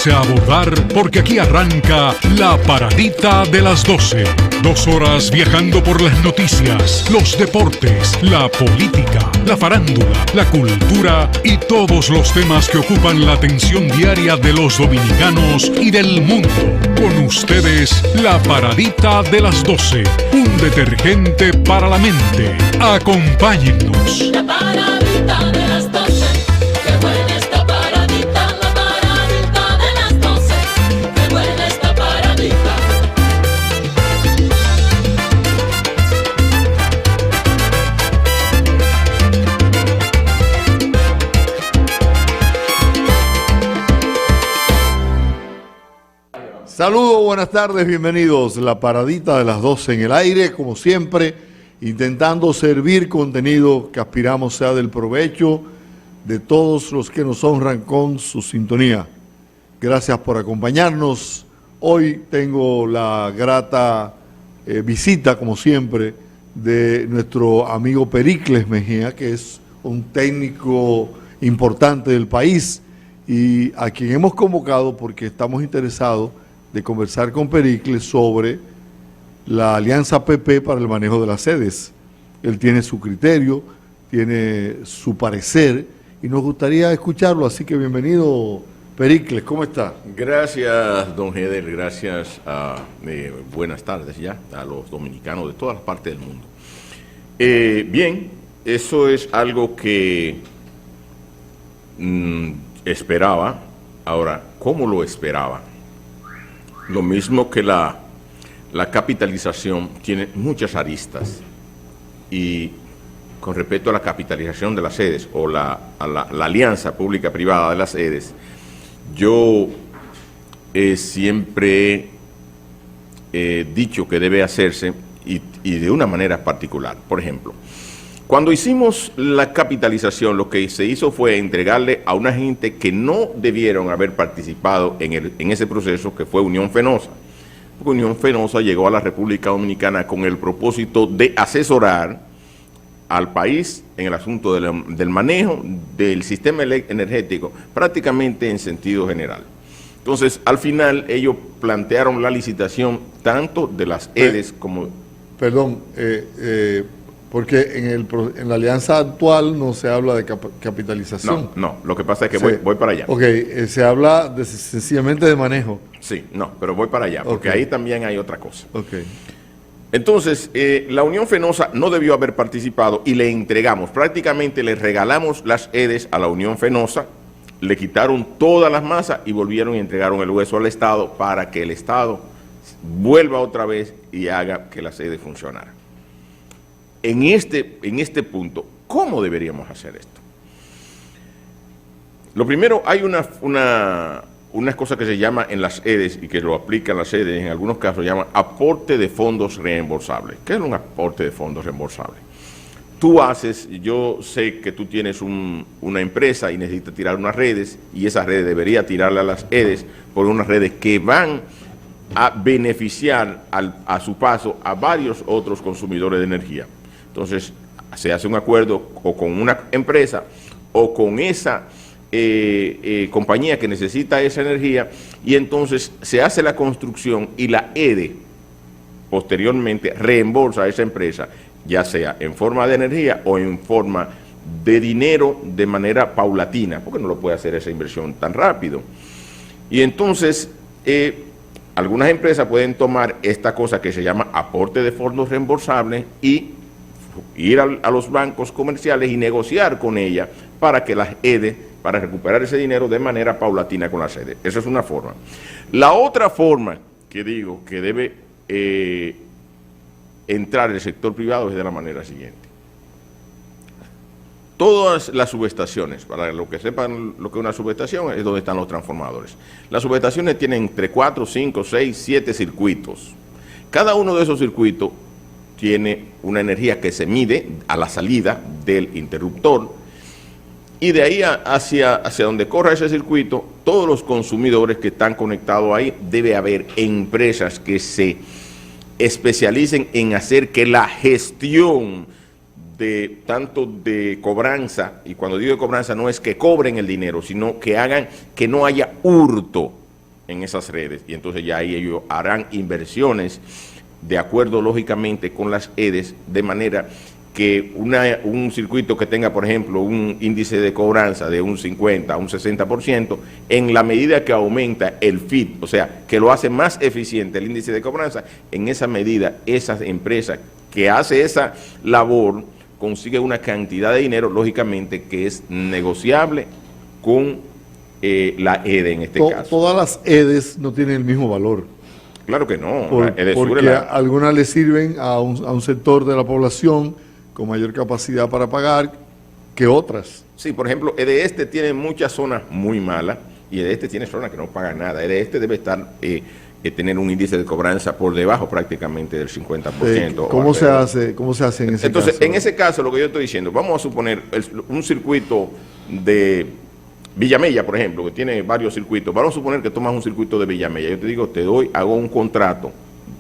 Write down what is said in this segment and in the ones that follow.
Prepárese a abordar porque aquí arranca La Paradita de las 12. 2 horas viajando por las noticias, los deportes, la política, la farándula, la cultura y todos los temas que ocupan la atención diaria de los dominicanos y del mundo. Con ustedes, La Paradita de las 12, un detergente para la mente. Acompáñennos. La paradita de las 12, qué buena esta paradita, la paradita de las 12, qué buena esta paradita. Saludos, buenas tardes, bienvenidos. La paradita de las 12 en el aire, como siempre, intentando servir contenido que aspiramos sea del provecho de todos los que nos honran con su sintonía. Gracias por acompañarnos. Hoy tengo la grata visita, como siempre, de nuestro amigo Pericles Mejía, que es un técnico importante del país y a quien hemos convocado porque estamos interesados de conversar con Pericles sobre la Alianza PP para el manejo de las sedes. Él tiene su criterio, tiene su parecer y nos gustaría escucharlo, así que bienvenido Pericles, ¿cómo está? Gracias, don Gedel, gracias, buenas tardes ya a los dominicanos de todas las partes del mundo. Bien, eso es algo que esperaba. Ahora, ¿cómo lo esperaba? Lo mismo que la capitalización tiene muchas aristas y con respecto a la capitalización de las sedes o la alianza pública-privada de las sedes, yo siempre he dicho que debe hacerse y de una manera particular. Por ejemplo, cuando hicimos la capitalización, lo que se hizo fue entregarle a una gente que no debieron haber participado en ese proceso, que fue Unión Fenosa. Porque Unión Fenosa llegó a la República Dominicana con el propósito de asesorar al país en el asunto del manejo del sistema energético, prácticamente en sentido general. Entonces, al final, ellos plantearon la licitación tanto de las EDES como... Perdón, porque en la alianza actual no se habla de capitalización. No, lo que pasa es que Sí. voy para allá. Ok, se habla sencillamente de manejo. Sí, no, pero voy para allá, porque ahí también hay otra cosa. Ok. Entonces, la Unión Fenosa no debió haber participado y le entregamos, prácticamente le regalamos las EDES a la Unión Fenosa, le quitaron todas las masas y volvieron y entregaron el hueso al Estado para que el Estado vuelva otra vez y haga que las EDES funcionaran. En este punto, ¿cómo deberíamos hacer esto? Lo primero, hay unas cosas que se llama en las EDES y que lo aplican las EDES, en algunos casos llaman aporte de fondos reembolsables. ¿Qué es un aporte de fondos reembolsables? Yo sé que tú tienes una empresa y necesitas tirar unas redes y esas redes debería tirarle a las EDES por unas redes que van a beneficiar a su paso a varios otros consumidores de energía. Entonces, se hace un acuerdo o con una empresa o con esa compañía que necesita esa energía y entonces se hace la construcción y la EDE posteriormente reembolsa a esa empresa, ya sea en forma de energía o en forma de dinero de manera paulatina, porque no lo puede hacer esa inversión tan rápido. Y entonces, algunas empresas pueden tomar esta cosa que se llama aporte de fondos reembolsables y ir a los bancos comerciales y negociar con ella para que las EDE, para recuperar ese dinero de manera paulatina con las EDE. Esa es una forma. La otra forma que digo que debe entrar el sector privado es de la manera siguiente. Todas las subestaciones, para los que sepan lo que es una subestación, es donde están los transformadores. Las subestaciones tienen entre 4, 5, 6, 7 circuitos. Cada uno de esos circuitos tiene una energía que se mide a la salida del interruptor y de ahí hacia donde corra ese circuito, todos los consumidores que están conectados ahí, debe haber empresas que se especialicen en hacer que la gestión tanto de cobranza, y cuando digo de cobranza no es que cobren el dinero, sino que hagan que no haya hurto en esas redes, y entonces ya ahí ellos harán inversiones de acuerdo lógicamente con las EDES, de manera que un circuito que tenga, por ejemplo, un índice de cobranza de un 50 a un 60%, en la medida que aumenta el FIT, o sea, que lo hace más eficiente el índice de cobranza, en esa medida esa empresa que hace esa labor consigue una cantidad de dinero, lógicamente, que es negociable con la EDE en este caso. Todas las EDES no tienen el mismo valor. Claro que no. Porque algunas le sirven a un sector de la población con mayor capacidad para pagar que otras. Sí, por ejemplo, EDESTE tiene muchas zonas muy malas y EDESTE tiene zonas que no pagan nada. EDESTE debe estar tener un índice de cobranza por debajo prácticamente del 50%. ¿Cómo se hace en ese caso? Entonces, en ese caso, lo que yo estoy diciendo, vamos a suponer un circuito de Villamella, por ejemplo, que tiene varios circuitos. Vamos a suponer que tomas un circuito de Villamella. Yo te digo, hago un contrato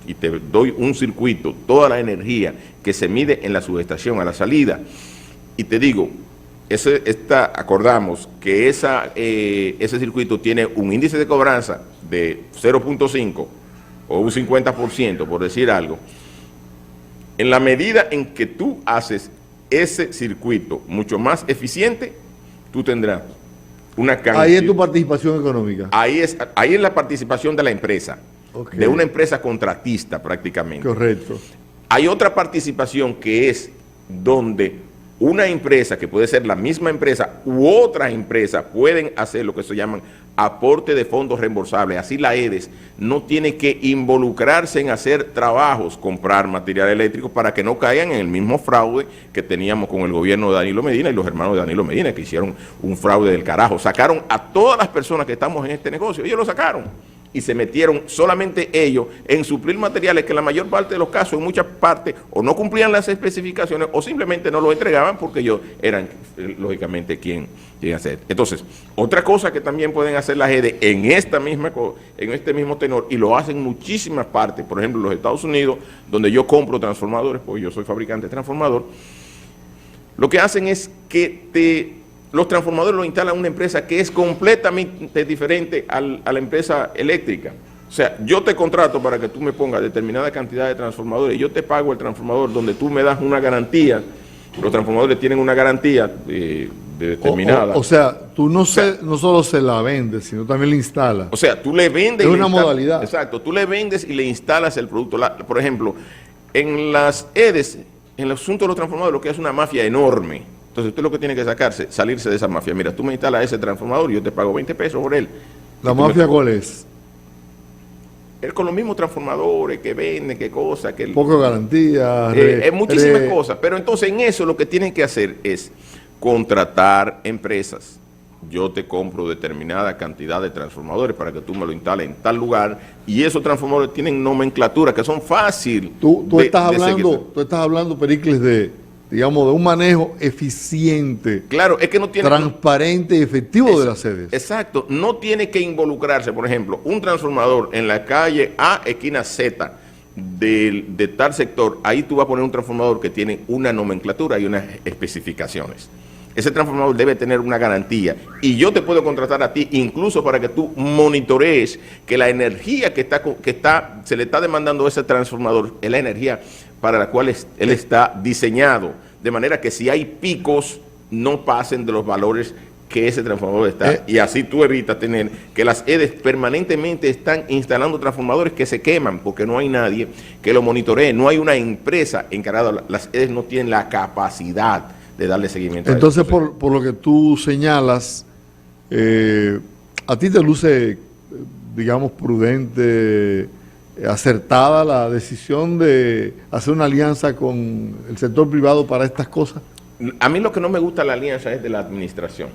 y te doy un circuito, toda la energía que se mide en la subestación a la salida, y te digo, acordamos que ese circuito tiene un índice de cobranza de 0.5 o un 50%, por decir algo. En la medida en que tú haces ese circuito mucho más eficiente, tú tendrás una cantidad. Ahí es tu participación económica. Ahí es la participación de la empresa, okay, de una empresa contratista prácticamente. Correcto. Hay otra participación que es donde una empresa, que puede ser la misma empresa u otra empresa, pueden hacer lo que se llaman aporte de fondos reembolsables. Así la EDES no tiene que involucrarse en hacer trabajos, comprar material eléctrico, para que no caigan en el mismo fraude que teníamos con el gobierno de Danilo Medina y los hermanos de Danilo Medina, que hicieron un fraude del carajo. Sacaron a todas las personas que estamos en este negocio, ellos lo sacaron. Y se metieron solamente ellos en suplir materiales que en la mayor parte de los casos, en muchas partes, o no cumplían las especificaciones o simplemente no lo entregaban porque ellos eran, lógicamente, quien hacer. Entonces, otra cosa que también pueden hacer las EDE en este mismo tenor, y lo hacen muchísimas partes, por ejemplo, en los Estados Unidos, donde yo compro transformadores, pues yo soy fabricante de transformador, lo que hacen es que los transformadores los instala una empresa que es completamente diferente a la empresa eléctrica. O sea, yo te contrato para que tú me pongas determinada cantidad de transformadores, yo te pago el transformador donde tú me das una garantía. Los transformadores tienen una garantía determinada. O sea, tú no solo se la vendes, sino también la instalas. O sea, tú le vendes. Es una modalidad. Exacto, tú le vendes y le instalas el producto. Por ejemplo, en las EDES, en el asunto de los transformadores, lo que es una mafia enorme. Entonces usted lo que tiene que salirse de esa mafia. Mira, tú me instalas ese transformador y yo te pago 20 pesos por él. ¿La mafia cuál es? Él con los mismos transformadores, que vende, qué cosa, que... Poco garantía. Muchísimas cosas. Pero entonces en eso lo que tienen que hacer es contratar empresas. Yo te compro determinada cantidad de transformadores para que tú me lo instales en tal lugar, y esos transformadores tienen nomenclatura que son fáciles. Tú estás hablando, Pericles, digamos, de un manejo eficiente, claro, es que no tiene, transparente y efectivo de las sedes. Exacto, no tiene que involucrarse, por ejemplo, un transformador en la calle A, esquina Z, de tal sector, ahí tú vas a poner un transformador que tiene una nomenclatura y unas especificaciones. Ese transformador debe tener una garantía, y yo te puedo contratar a ti incluso para que tú monitorees que la energía que se le está demandando a ese transformador es la energía para la cual él está diseñado, de manera que si hay picos no pasen de los valores que ese transformador está, y así tú evitas tener que las EDES permanentemente están instalando transformadores que se queman porque no hay nadie que lo monitoree, no hay una empresa encargada. Las EDES no tienen la capacidad de darle seguimiento. Entonces, por lo que tú señalas, a ti te luce, digamos, prudente, acertada la decisión de hacer una alianza con el sector privado para estas cosas. A mí lo que no me gusta la alianza es de la administración.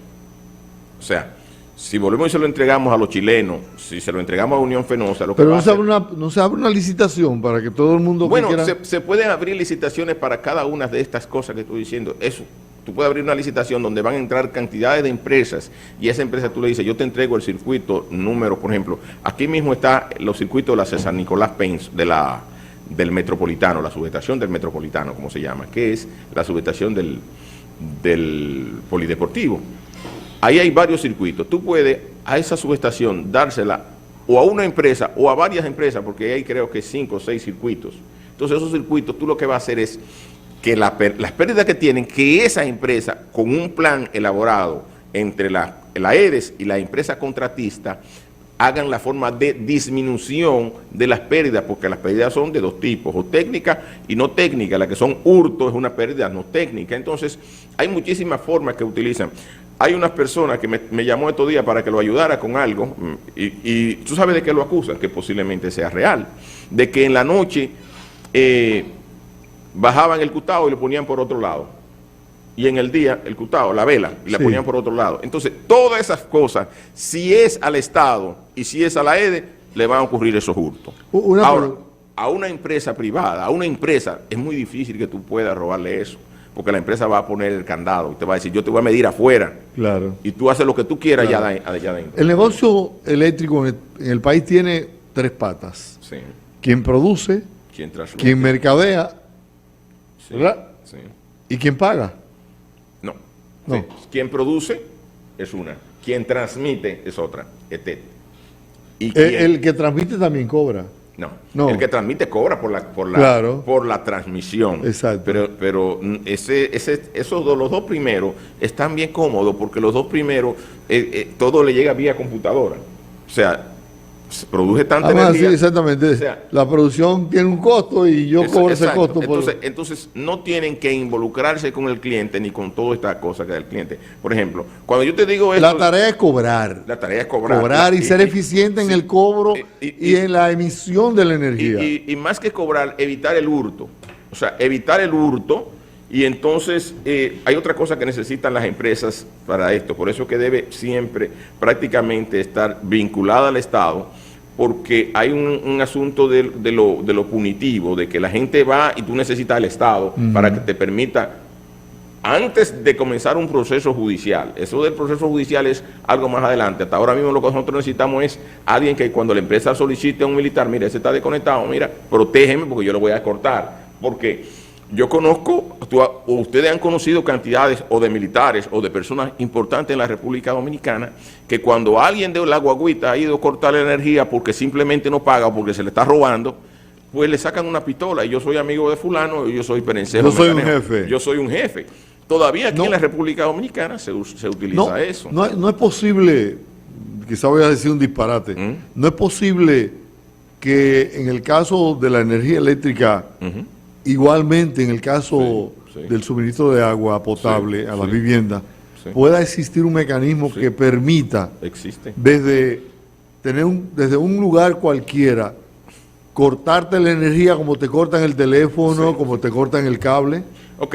O sea, si volvemos y se lo entregamos a los chilenos, si se lo entregamos a Unión Fenosa, pero no se abre una licitación para que todo el mundo... Bueno, se pueden abrir licitaciones para cada una de estas cosas que estoy diciendo. Eso, tú puedes abrir una licitación donde van a entrar cantidades de empresas, y a esa empresa tú le dices, yo te entrego el circuito número, por ejemplo, aquí mismo está los circuitos de la César Nicolás Pence, del Metropolitano, la subestación del Metropolitano, como se llama, que es la subestación del Polideportivo. Ahí hay varios circuitos. Tú puedes a esa subestación dársela o a una empresa o a varias empresas, porque hay creo que 5 o 6 circuitos. Entonces esos circuitos tú lo que vas a hacer es que las pérdidas que tienen, que esa empresa con un plan elaborado entre la EDES y la empresa contratista hagan la forma de disminución de las pérdidas, porque las pérdidas son de dos tipos, o técnicas y no técnicas. La que son hurto es una pérdida no técnica. Entonces hay muchísimas formas que utilizan. Hay unas personas que me llamó estos días para que lo ayudara con algo, y tú sabes de qué lo acusan, que posiblemente sea real, de que en la noche bajaban el cutao y lo ponían por otro lado, y en el día el cutao, la vela, y la ponían por otro lado. Entonces, todas esas cosas, si es al Estado y si es a la EDE, le van a ocurrir esos hurtos. Ahora, a una empresa privada, a una empresa, es muy difícil que tú puedas robarle eso, porque la empresa va a poner el candado y te va a decir, yo te voy a medir afuera. Claro. Y tú haces lo que tú quieras allá adentro. El negocio eléctrico en el país tiene 3 patas. Sí. Quien produce, quien mercadea, sí, ¿verdad? Sí. ¿Y quién paga? No. No. Sí. Quien produce es una. Quien transmite es otra. Y El que transmite también cobra. No. El que transmite cobra por la transmisión. Exacto. Pero los dos primeros están bien cómodos, porque los dos primeros todo le llega vía computadora. O sea, se produce tanta energía. Sí, exactamente. O sea, la producción tiene un costo y yo cobro ese costo. Entonces no tienen que involucrarse con el cliente ni con toda esta cosa que da el cliente. Por ejemplo, cuando yo te digo esto, la tarea es cobrar. La tarea es cobrar. Cobrar y ser eficiente en el cobro y en la emisión de la energía. Y más que cobrar, evitar el hurto. O sea, evitar el hurto. Y entonces hay otra cosa que necesitan las empresas para esto. Por eso que debe siempre prácticamente estar vinculada al Estado, porque hay un asunto de lo punitivo, de que la gente va y tú necesitas al Estado para que te permita, antes de comenzar un proceso judicial. Eso del proceso judicial es algo más adelante. Hasta ahora mismo lo que nosotros necesitamos es alguien que cuando la empresa solicite a un militar, mira, ese está desconectado, mira, protégeme porque yo lo voy a cortar. Porque yo conozco, ustedes han conocido cantidades o de militares o de personas importantes en la República Dominicana, que cuando alguien de la guaguita ha ido a cortar la energía porque simplemente no paga o porque se le está robando, pues le sacan una pistola, y yo soy amigo de fulano, y yo soy perencejo. Yo soy un jefe. Yo soy un jefe. Todavía aquí en la República Dominicana se utiliza eso. No es posible, quizá voy a decir un disparate, no es posible que en el caso de la energía eléctrica, igualmente en el caso del suministro de agua potable a las viviendas, pueda existir un mecanismo que permita, desde un lugar cualquiera, cortarte la energía como te cortan el teléfono, como te cortan el cable. Ok,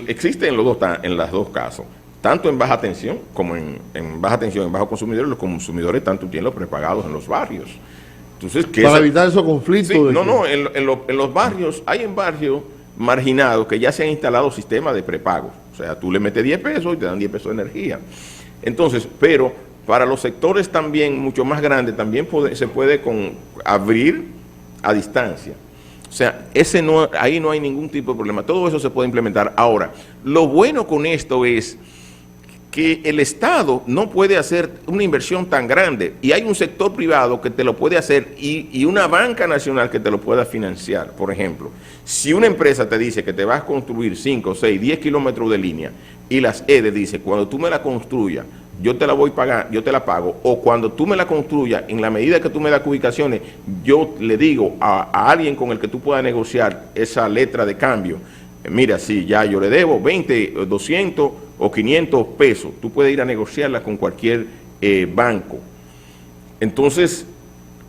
existe en las dos casos, tanto en baja tensión como en baja tensión, en bajo consumidor. Los consumidores tanto tienen los prepagados en los barrios. Entonces, para evitar esos conflictos. En los barrios, hay en barrios marginados que ya se han instalado sistemas de prepago. O sea, tú le metes 10 pesos y te dan 10 pesos de energía. Entonces, pero para los sectores también mucho más grandes, también se puede abrir a distancia. O sea, ahí no hay ningún tipo de problema. Todo eso se puede implementar. Ahora, lo bueno con esto es que el Estado no puede hacer una inversión tan grande, y hay un sector privado que te lo puede hacer, y una banca nacional que te lo pueda financiar. Por ejemplo, si una empresa te dice que te vas a construir 5, 6, 10 kilómetros de línea, y las EDE dice, cuando tú me la construyas, yo te la voy a pagar, yo te la pago, o cuando tú me la construyas, en la medida que tú me das ubicaciones, yo le digo a alguien con el que tú puedas negociar esa letra de cambio, mira, si ya yo le debo 20, 200 o 500 pesos, tú puedes ir a negociarla con cualquier banco. Entonces,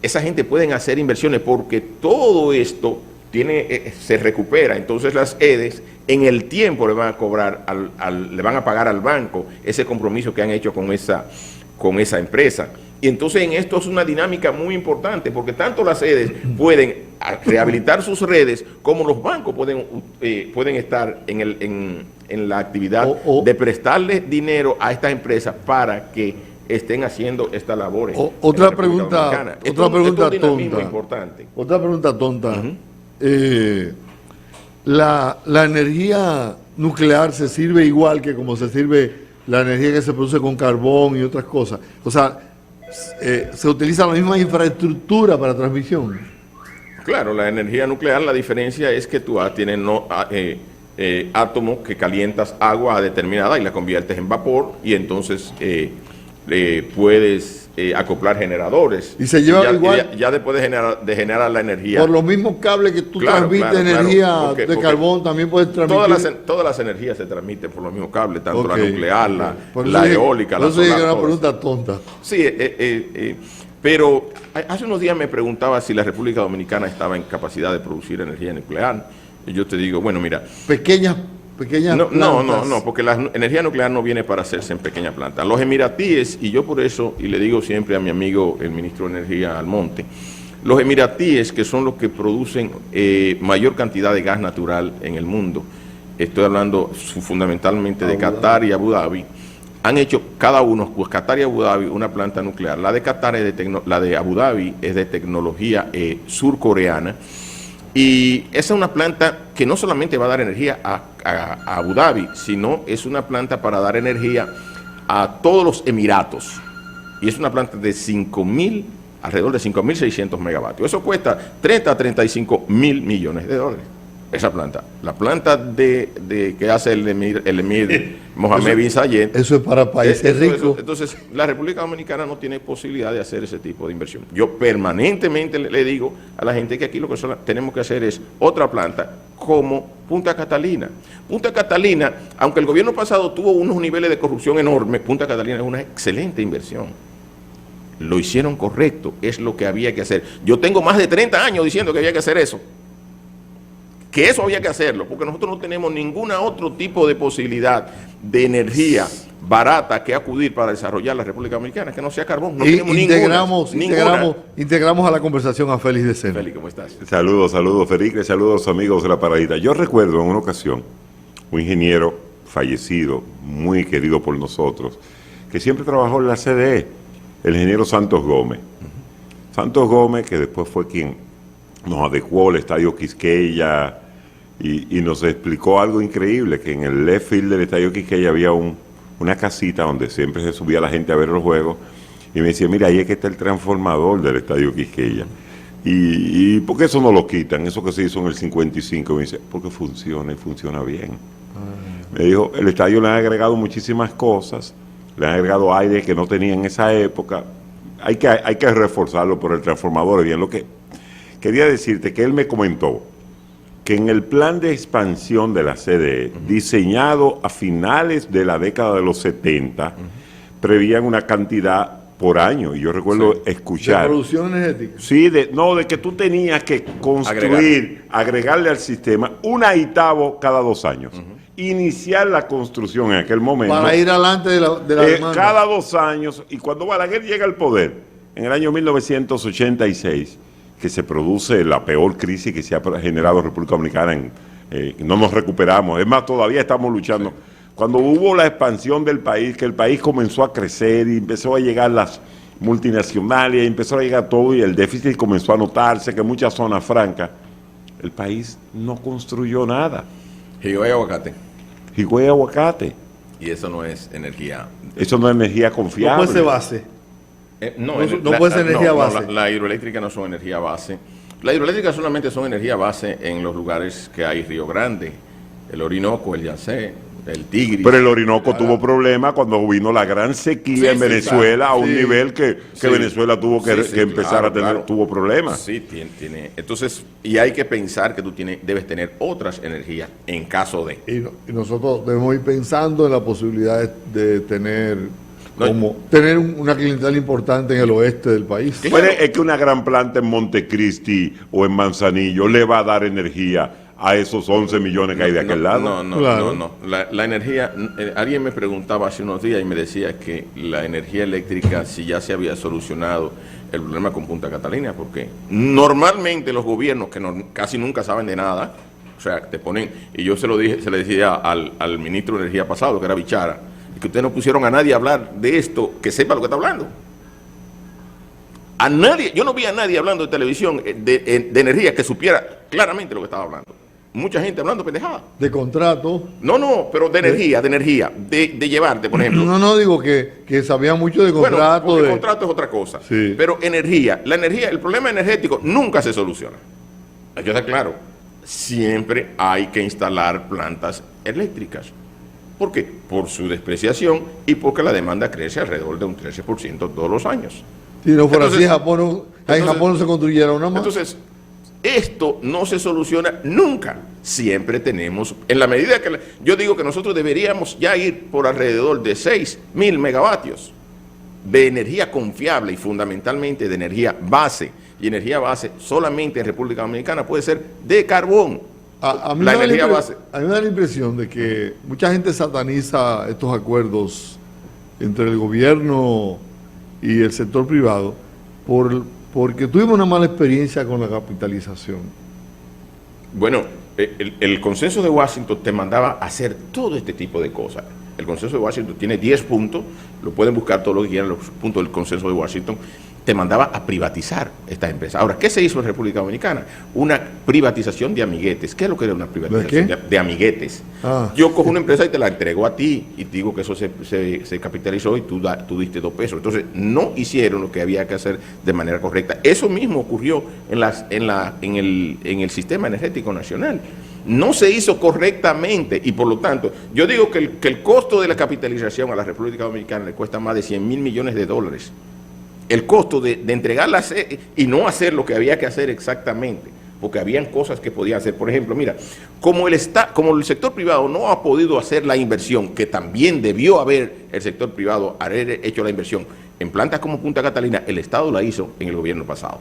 esa gente pueden hacer inversiones, porque todo esto se recupera. Entonces las EDES en el tiempo le van a cobrar, le van a pagar al banco ese compromiso que han hecho con esa empresa. Y entonces en esto es una dinámica muy importante, porque tanto las EDES pueden rehabilitar sus redes, como los bancos pueden estar en la actividad de prestarle dinero a estas empresas para que estén haciendo estas labores. Otra pregunta tonta. Importante. Otra pregunta tonta. La energía nuclear se sirve igual que como se sirve la energía que se produce con carbón y otras cosas. O sea, se utiliza la misma infraestructura para transmisión. Claro, la energía nuclear, la diferencia es que tú tienes átomos que calientas agua a determinada y la conviertes en vapor y entonces puedes acoplar generadores. Y se lleva igual. Ya después de generar la energía. Por los mismos cables que tú transmites energía de carbón, también puedes transmitir. Todas las energías se transmiten por los mismos cables, tanto la nuclear, la eólica, la solar. Eso es una pregunta tonta. Sí, pero hace unos días me preguntaba si la República Dominicana estaba en capacidad de producir energía nuclear. Y yo te digo, bueno, mira. Pequeñas No, porque la energía nuclear no viene para hacerse en pequeña planta. Los emiratíes, y yo por eso, y le digo siempre a mi amigo el ministro de Energía Almonte, los emiratíes, que son los que producen mayor cantidad de gas natural en el mundo, estoy hablando fundamentalmente de Qatar y Abu Dhabi, han hecho cada uno, pues Qatar y Abu Dhabi, una planta nuclear. La de Qatar la de Abu Dhabi es de tecnología surcoreana. Y esa es una planta que no solamente va a dar energía a Abu Dhabi, sino es una planta para dar energía a todos los Emiratos. Y es una planta de alrededor de 5.600 megavatios. Eso cuesta 30 a 35 mil millones de dólares. Esa planta. La planta que hace el emir Mohammed bin Zayed. Eso es para países ricos. Entonces, la República Dominicana no tiene posibilidad de hacer ese tipo de inversión. Yo permanentemente le digo a la gente que aquí lo que tenemos que hacer es otra planta como Punta Catalina. Punta Catalina, aunque el gobierno pasado tuvo unos niveles de corrupción enormes, Punta Catalina es una excelente inversión. Lo hicieron correcto, es lo que había que hacer. Yo tengo más de 30 años diciendo que había que hacer eso. Que eso había que hacerlo, porque nosotros no tenemos ningún otro tipo de posibilidad de energía barata que acudir para desarrollar la República Dominicana, que no sea carbón. No tenemos integramos a la conversación a Félix de Sena. Félix, ¿cómo estás? Saludos, Felipe, saludos amigos de La Paradita. Yo recuerdo en una ocasión un ingeniero fallecido, muy querido por nosotros, que siempre trabajó en la CDE, el ingeniero Santos Gómez. Santos Gómez, que después fue quien nos adecuó el Estadio Quisqueya y nos explicó algo increíble, que en el left field del Estadio Quisqueya había una casita donde siempre se subía la gente a ver los juegos, y me decía, mira, ahí es que está el transformador del Estadio Quisqueya. ¿Y por qué eso no lo quitan? Eso que se hizo en el 55. Me dice, porque funciona y funciona bien. Me dijo, el estadio le han agregado muchísimas cosas, le han agregado aire que no tenía en esa época. Hay que reforzarlo por el transformador. Bien, lo que quería decirte que él me comentó que en el plan de expansión de la CDE, diseñado a finales de la década de los 70, prevían una cantidad por año. Y yo recuerdo escuchar... ¿De producción energética? Sí, de que tú tenías que construir, agregarle al sistema un aitavo cada 2 años. Iniciar la construcción en aquel momento. Para ir adelante de la demanda. Cada 2 años, y cuando Balaguer llega al poder, en el año 1986, que se produce la peor crisis que se ha generado en República Dominicana, no nos recuperamos, es más, todavía estamos luchando. Sí. Cuando hubo la expansión del país, que el país comenzó a crecer y empezó a llegar las multinacionales, y empezó a llegar todo y el déficit comenzó a notarse, que en muchas zonas francas, el país no construyó nada. Higüey aguacate. Higüey aguacate. Y eso no es energía. Eso no es energía confiable. No puede ser base. No puede ser energía base. La hidroeléctrica no son energía base. La hidroeléctrica solamente son energía base en los lugares que hay Río Grande, el Orinoco, el Yacé, el Tigris. Pero el Orinoco tuvo problemas cuando vino la gran sequía en Venezuela, a un nivel que Venezuela tuvo que empezar a tener, tuvo problemas. Sí, tiene. Entonces, y hay que pensar que tú debes tener otras energías en caso de. Y nosotros debemos ir pensando en la posibilidad de tener una clientela importante en el oeste del país. Claro. Es que una gran planta en Montecristi o en Manzanillo le va a dar energía a esos 11 millones que hay de aquel lado. No. La energía, alguien me preguntaba hace unos días y me decía que la energía eléctrica, si ya se había solucionado el problema con Punta Catalina, porque normalmente los gobiernos que casi nunca saben de nada, o sea, te ponen, y yo se le decía al ministro de Energía pasado, que era Bichara, que ustedes no pusieron a nadie a hablar de esto, que sepa lo que está hablando. A nadie, yo no vi a nadie hablando de televisión de energía que supiera claramente lo que estaba hablando. mucha gente hablando pendejada. De contrato. No, pero de energía, de llevarte, por ejemplo. No, digo que sabía mucho de contrato. Bueno, porque contrato es otra cosa. Sí. Pero la energía, el problema energético nunca se soluciona. Hay que estar claro. Siempre hay que instalar plantas eléctricas. ¿Por qué? Por su despreciación y porque la demanda crece alrededor de un 13% todos los años. Si no fuera así, Entonces, en Japón no se construyera una más. Entonces, esto no se soluciona nunca. Siempre tenemos, en la medida que yo digo que nosotros deberíamos ya ir por alrededor de 6.000 megavatios de energía confiable y fundamentalmente de energía base. Y energía base solamente en República Dominicana puede ser de carbón. A mí La me energía base. a mí me da la impresión de que mucha gente sataniza estos acuerdos entre el gobierno y el sector privado porque tuvimos una mala experiencia con la capitalización. Bueno, el consenso de Washington te mandaba hacer todo este tipo de cosas. El consenso de Washington tiene 10 puntos, lo pueden buscar todos los que quieran, los puntos del consenso de Washington. Te mandaba a privatizar estas empresas. Ahora, ¿qué se hizo en República Dominicana? Una privatización de amiguetes. ¿Qué es lo que era una privatización de amiguetes? Yo cojo una empresa y te la entrego a ti y digo que eso se capitalizó y tú diste 2 pesos. Entonces, no hicieron lo que había que hacer de manera correcta. Eso mismo ocurrió en el sistema energético nacional. No se hizo correctamente y por lo tanto, yo digo que el costo de la capitalización a la República Dominicana le cuesta más de 100.000 millones de dólares. El costo de entregarla y no hacer lo que había que hacer exactamente, porque habían cosas que podían hacer. Por ejemplo, mira, como el sector privado no ha podido hacer la inversión, que también debió haber el sector privado haber hecho la inversión en plantas como Punta Catalina, el Estado la hizo en el gobierno pasado.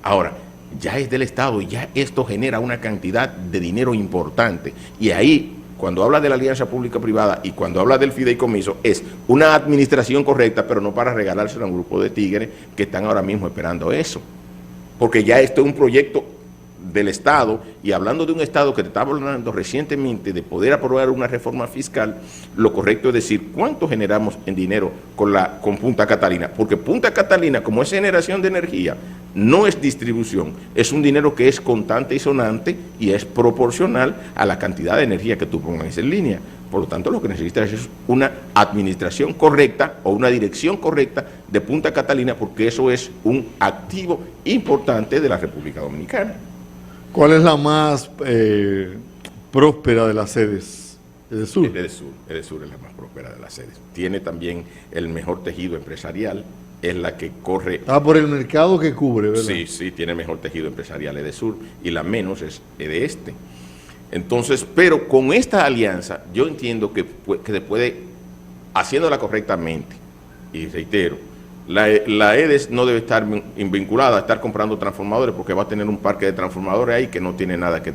Ahora, ya es del Estado y ya esto genera una cantidad de dinero importante. Y ahí, cuando habla de la alianza pública-privada y cuando habla del fideicomiso, es una administración correcta, pero no para regalárselo a un grupo de tigres que están ahora mismo esperando eso. Porque ya esto es un proyecto del Estado, y hablando de un Estado que te estaba hablando recientemente de poder aprobar una reforma fiscal, lo correcto es decir, ¿cuánto generamos en dinero con Punta Catalina? Porque Punta Catalina, como es generación de energía, no es distribución, es un dinero que es constante y sonante y es proporcional a la cantidad de energía que tú pongas en línea. Por lo tanto, lo que necesitas es una administración correcta o una dirección correcta de Punta Catalina, porque eso es un activo importante de la República Dominicana. ¿Cuál es la más próspera de las sedes? ¿Edesur? Edesur es la más próspera de las sedes. Tiene también el mejor tejido empresarial, es la que corre... por el mercado que cubre, ¿verdad? Sí, tiene mejor tejido empresarial Edesur, y la menos es Edeste. Entonces, pero con esta alianza, yo entiendo que se puede, haciéndola correctamente, y reitero, la EDES no debe estar vinculada a estar comprando transformadores, porque va a tener un parque de transformadores ahí que no tiene nada que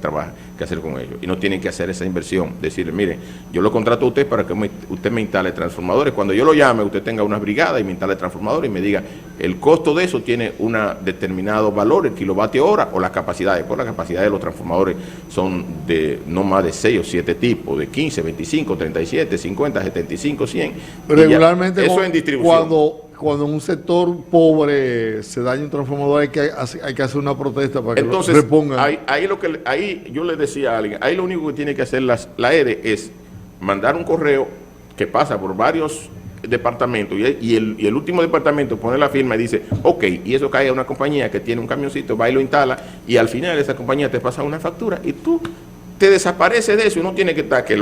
hacer con ellos, y no tienen que hacer esa inversión, decirle, mire, yo lo contrato a usted para que usted me instale transformadores, cuando yo lo llame, usted tenga una brigada y me instale transformadores y me diga, el costo de eso tiene un determinado valor, el kilovatio hora o las capacidades, por la capacidad de los transformadores son de no más de 6 o 7 tipos, de 15, 25, 37, 50, 75, 100. Regularmente eso en distribución. Cuando en un sector pobre se daña un transformador, hay que hacer una protesta para que lo repongan. Ahí yo le decía a alguien, ahí lo único que tiene que hacer la EDE es mandar un correo que pasa por varios departamentos y el último departamento pone la firma y dice, ok, y eso cae a una compañía que tiene un camioncito, va y lo instala, y al final esa compañía te pasa una factura y tú te desaparece de eso, y no tiene que estar que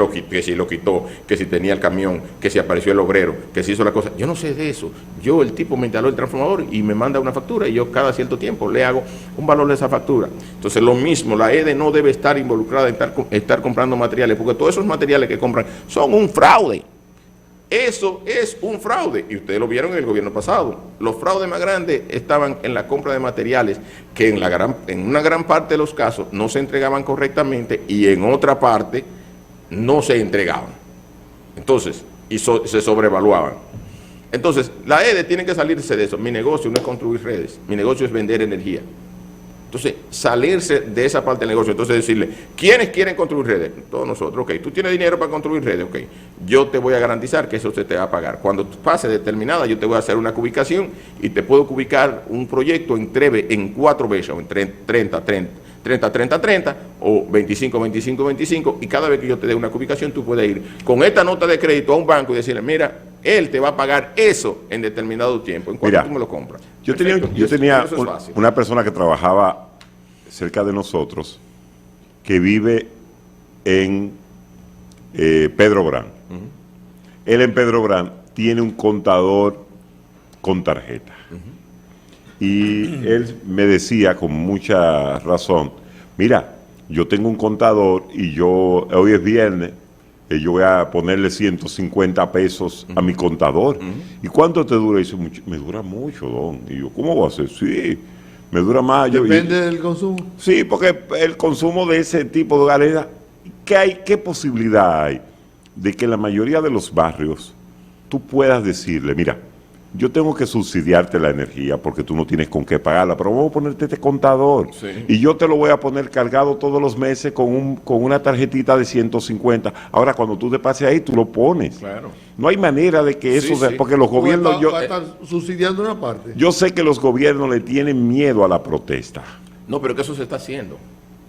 si lo quitó, que si tenía el camión, que si apareció el obrero, que si hizo la cosa. Yo no sé de eso. El tipo me instaló el transformador y me manda una factura, y yo cada cierto tiempo le hago un valor de esa factura. Entonces lo mismo, la EDE no debe estar involucrada en estar comprando materiales, porque todos esos materiales que compran son un fraude. Eso es un fraude, y ustedes lo vieron en el gobierno pasado. Los fraudes más grandes estaban en la compra de materiales que en una gran parte de los casos no se entregaban correctamente, y en otra parte no se entregaban. Entonces, se sobrevaluaban. Entonces, la EDE tiene que salirse de eso. Mi negocio no es construir redes, mi negocio es vender energía. Entonces, salirse de esa parte del negocio. Entonces, decirle, ¿quiénes quieren construir redes? Todos nosotros. Ok, tú tienes dinero para construir redes. Ok, yo te voy a garantizar que eso se te va a pagar. Cuando pase determinada, yo te voy a hacer una cubicación y te puedo cubicar un proyecto en 4 veces, o en 30 30, 30, 30 o 25, 25, 25 y cada vez que yo te dé una cubicación tú puedes ir con esta nota de crédito a un banco y decirle, mira, él te va a pagar eso en determinado tiempo. ¿En cuánto tú me lo compras? Yo Perfecto. tenía Eso es fácil. una persona que trabajaba cerca de nosotros que vive en Pedro Brán. Él en Pedro Brán tiene un contador con tarjeta. Y él me decía con mucha razón, mira, yo tengo un contador y hoy es viernes, y yo voy a ponerle 150 pesos a mi contador. ¿Y cuánto te dura? Y dice, me dura mucho, don. Y yo, ¿cómo va a ser? Sí, me dura más. Depende del consumo. Sí, porque el consumo de ese tipo de hogares, ¿qué posibilidad hay de que en la mayoría de los barrios tú puedas decirle, mira, yo tengo que subsidiarte la energía porque tú no tienes con qué pagarla, pero vamos a ponerte este contador y yo te lo voy a poner cargado todos los meses con una tarjetita de 150. Ahora, cuando tú te pases ahí, tú lo pones. Claro. No hay manera de que eso sea, porque los gobiernos... Va a estar subsidiando una parte. Yo sé que los gobiernos le tienen miedo a la protesta. No, pero que eso se está haciendo.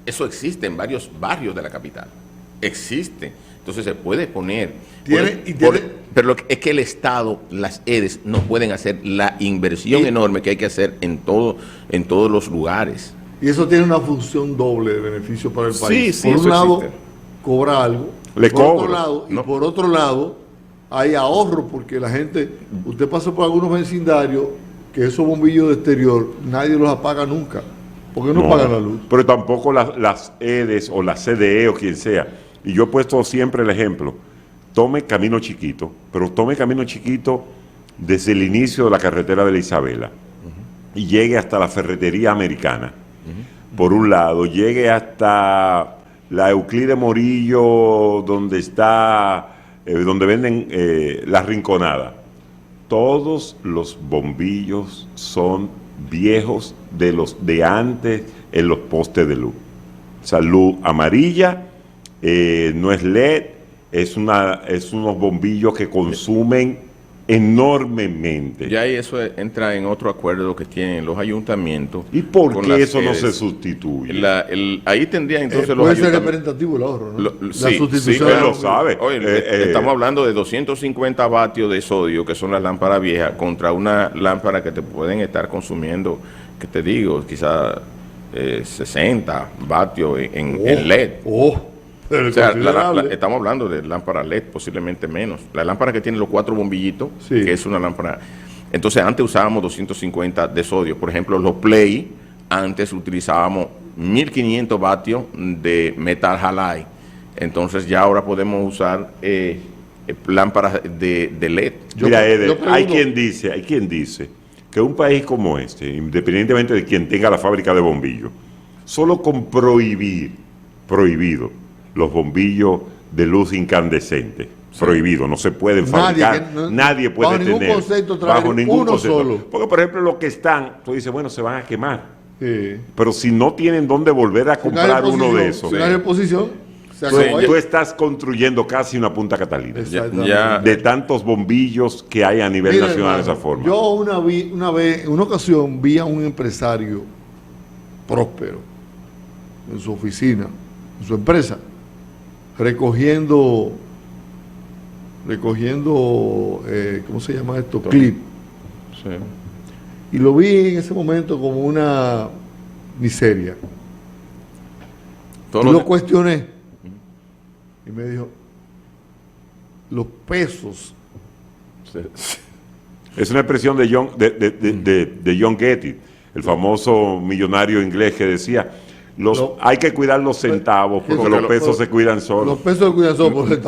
Eso existe en varios barrios de la capital. Existe. Entonces se puede poner. Pero es que el Estado, las EDES, no pueden hacer la inversión enorme que hay que hacer en todos los lugares. Y eso tiene una función doble de beneficio para el país. Sí, por un eso lado, existe. cobra algo. Le por cobra. otro lado, No. y por otro lado, hay ahorro porque la gente, usted pasa por algunos vecindarios que esos bombillos de exterior, nadie los apaga nunca. Porque no pagan la luz. Pero tampoco las EDES o la CDE o quien sea. Y yo he puesto siempre el ejemplo. Tome Camino Chiquito, pero tome Camino Chiquito desde el inicio de la carretera de la Isabela y llegue hasta la ferretería americana. Por un lado, llegue hasta la Euclide Morillo, donde está, donde venden la Rinconada. Todos los bombillos son viejos de los de antes en los postes de luz. O sea, luz amarilla, no es LED, es unos bombillos que consumen enormemente. Ya ahí eso entra en otro acuerdo que tienen los ayuntamientos. ¿Y por con qué las eso no EDES. se sustituye? Ahí tendría entonces los Puede ser ayuntamientos. representativo el ahorro, ¿no? La la sustitución. él lo sabe. Oye, estamos hablando de 250 vatios de sodio, que son las lámparas viejas, contra una lámpara que te pueden estar consumiendo, que te digo, quizás 60 vatios en LED. Pero O sea, considerable. estamos hablando de lámparas LED, posiblemente menos. La lámpara que tiene los 4 bombillitos, Sí. que es una lámpara... Entonces, antes usábamos 250 de sodio. Por ejemplo, los Play, antes utilizábamos 1500 vatios de metal halide. Entonces, ya ahora podemos usar lámparas de LED. Mira, Eder, yo pregunto- hay quien dice que un país como este, independientemente de quien tenga la fábrica de bombillos, solo con prohibido los bombillos de luz incandescente, prohibido, no se pueden fabricar, nadie puede bajo ningún tener concepto traer uno solo. Porque, por ejemplo, los que están, tú dices, bueno, se van a quemar, Sí. pero si no tienen dónde volver a comprar uno de esos, Si no hay exposición, se tú, acabó ahí. tú estás construyendo casi una Punta Catalina. Exactamente. Ya- De tantos bombillos que hay a nivel Mira, nacional de hermano, esa forma. Yo una vez, en una ocasión, vi a un empresario próspero en su oficina, en su empresa, recogiendo, ¿cómo se llama esto? Clip. Sí. Y lo vi en ese momento como una miseria. Todos Y los- lo cuestioné. Y me dijo, los pesos. Es una expresión de John Getty, el famoso millonario inglés que decía, hay que cuidar los centavos porque los pesos se cuidan Los solos. pesos de cuidan solo, porque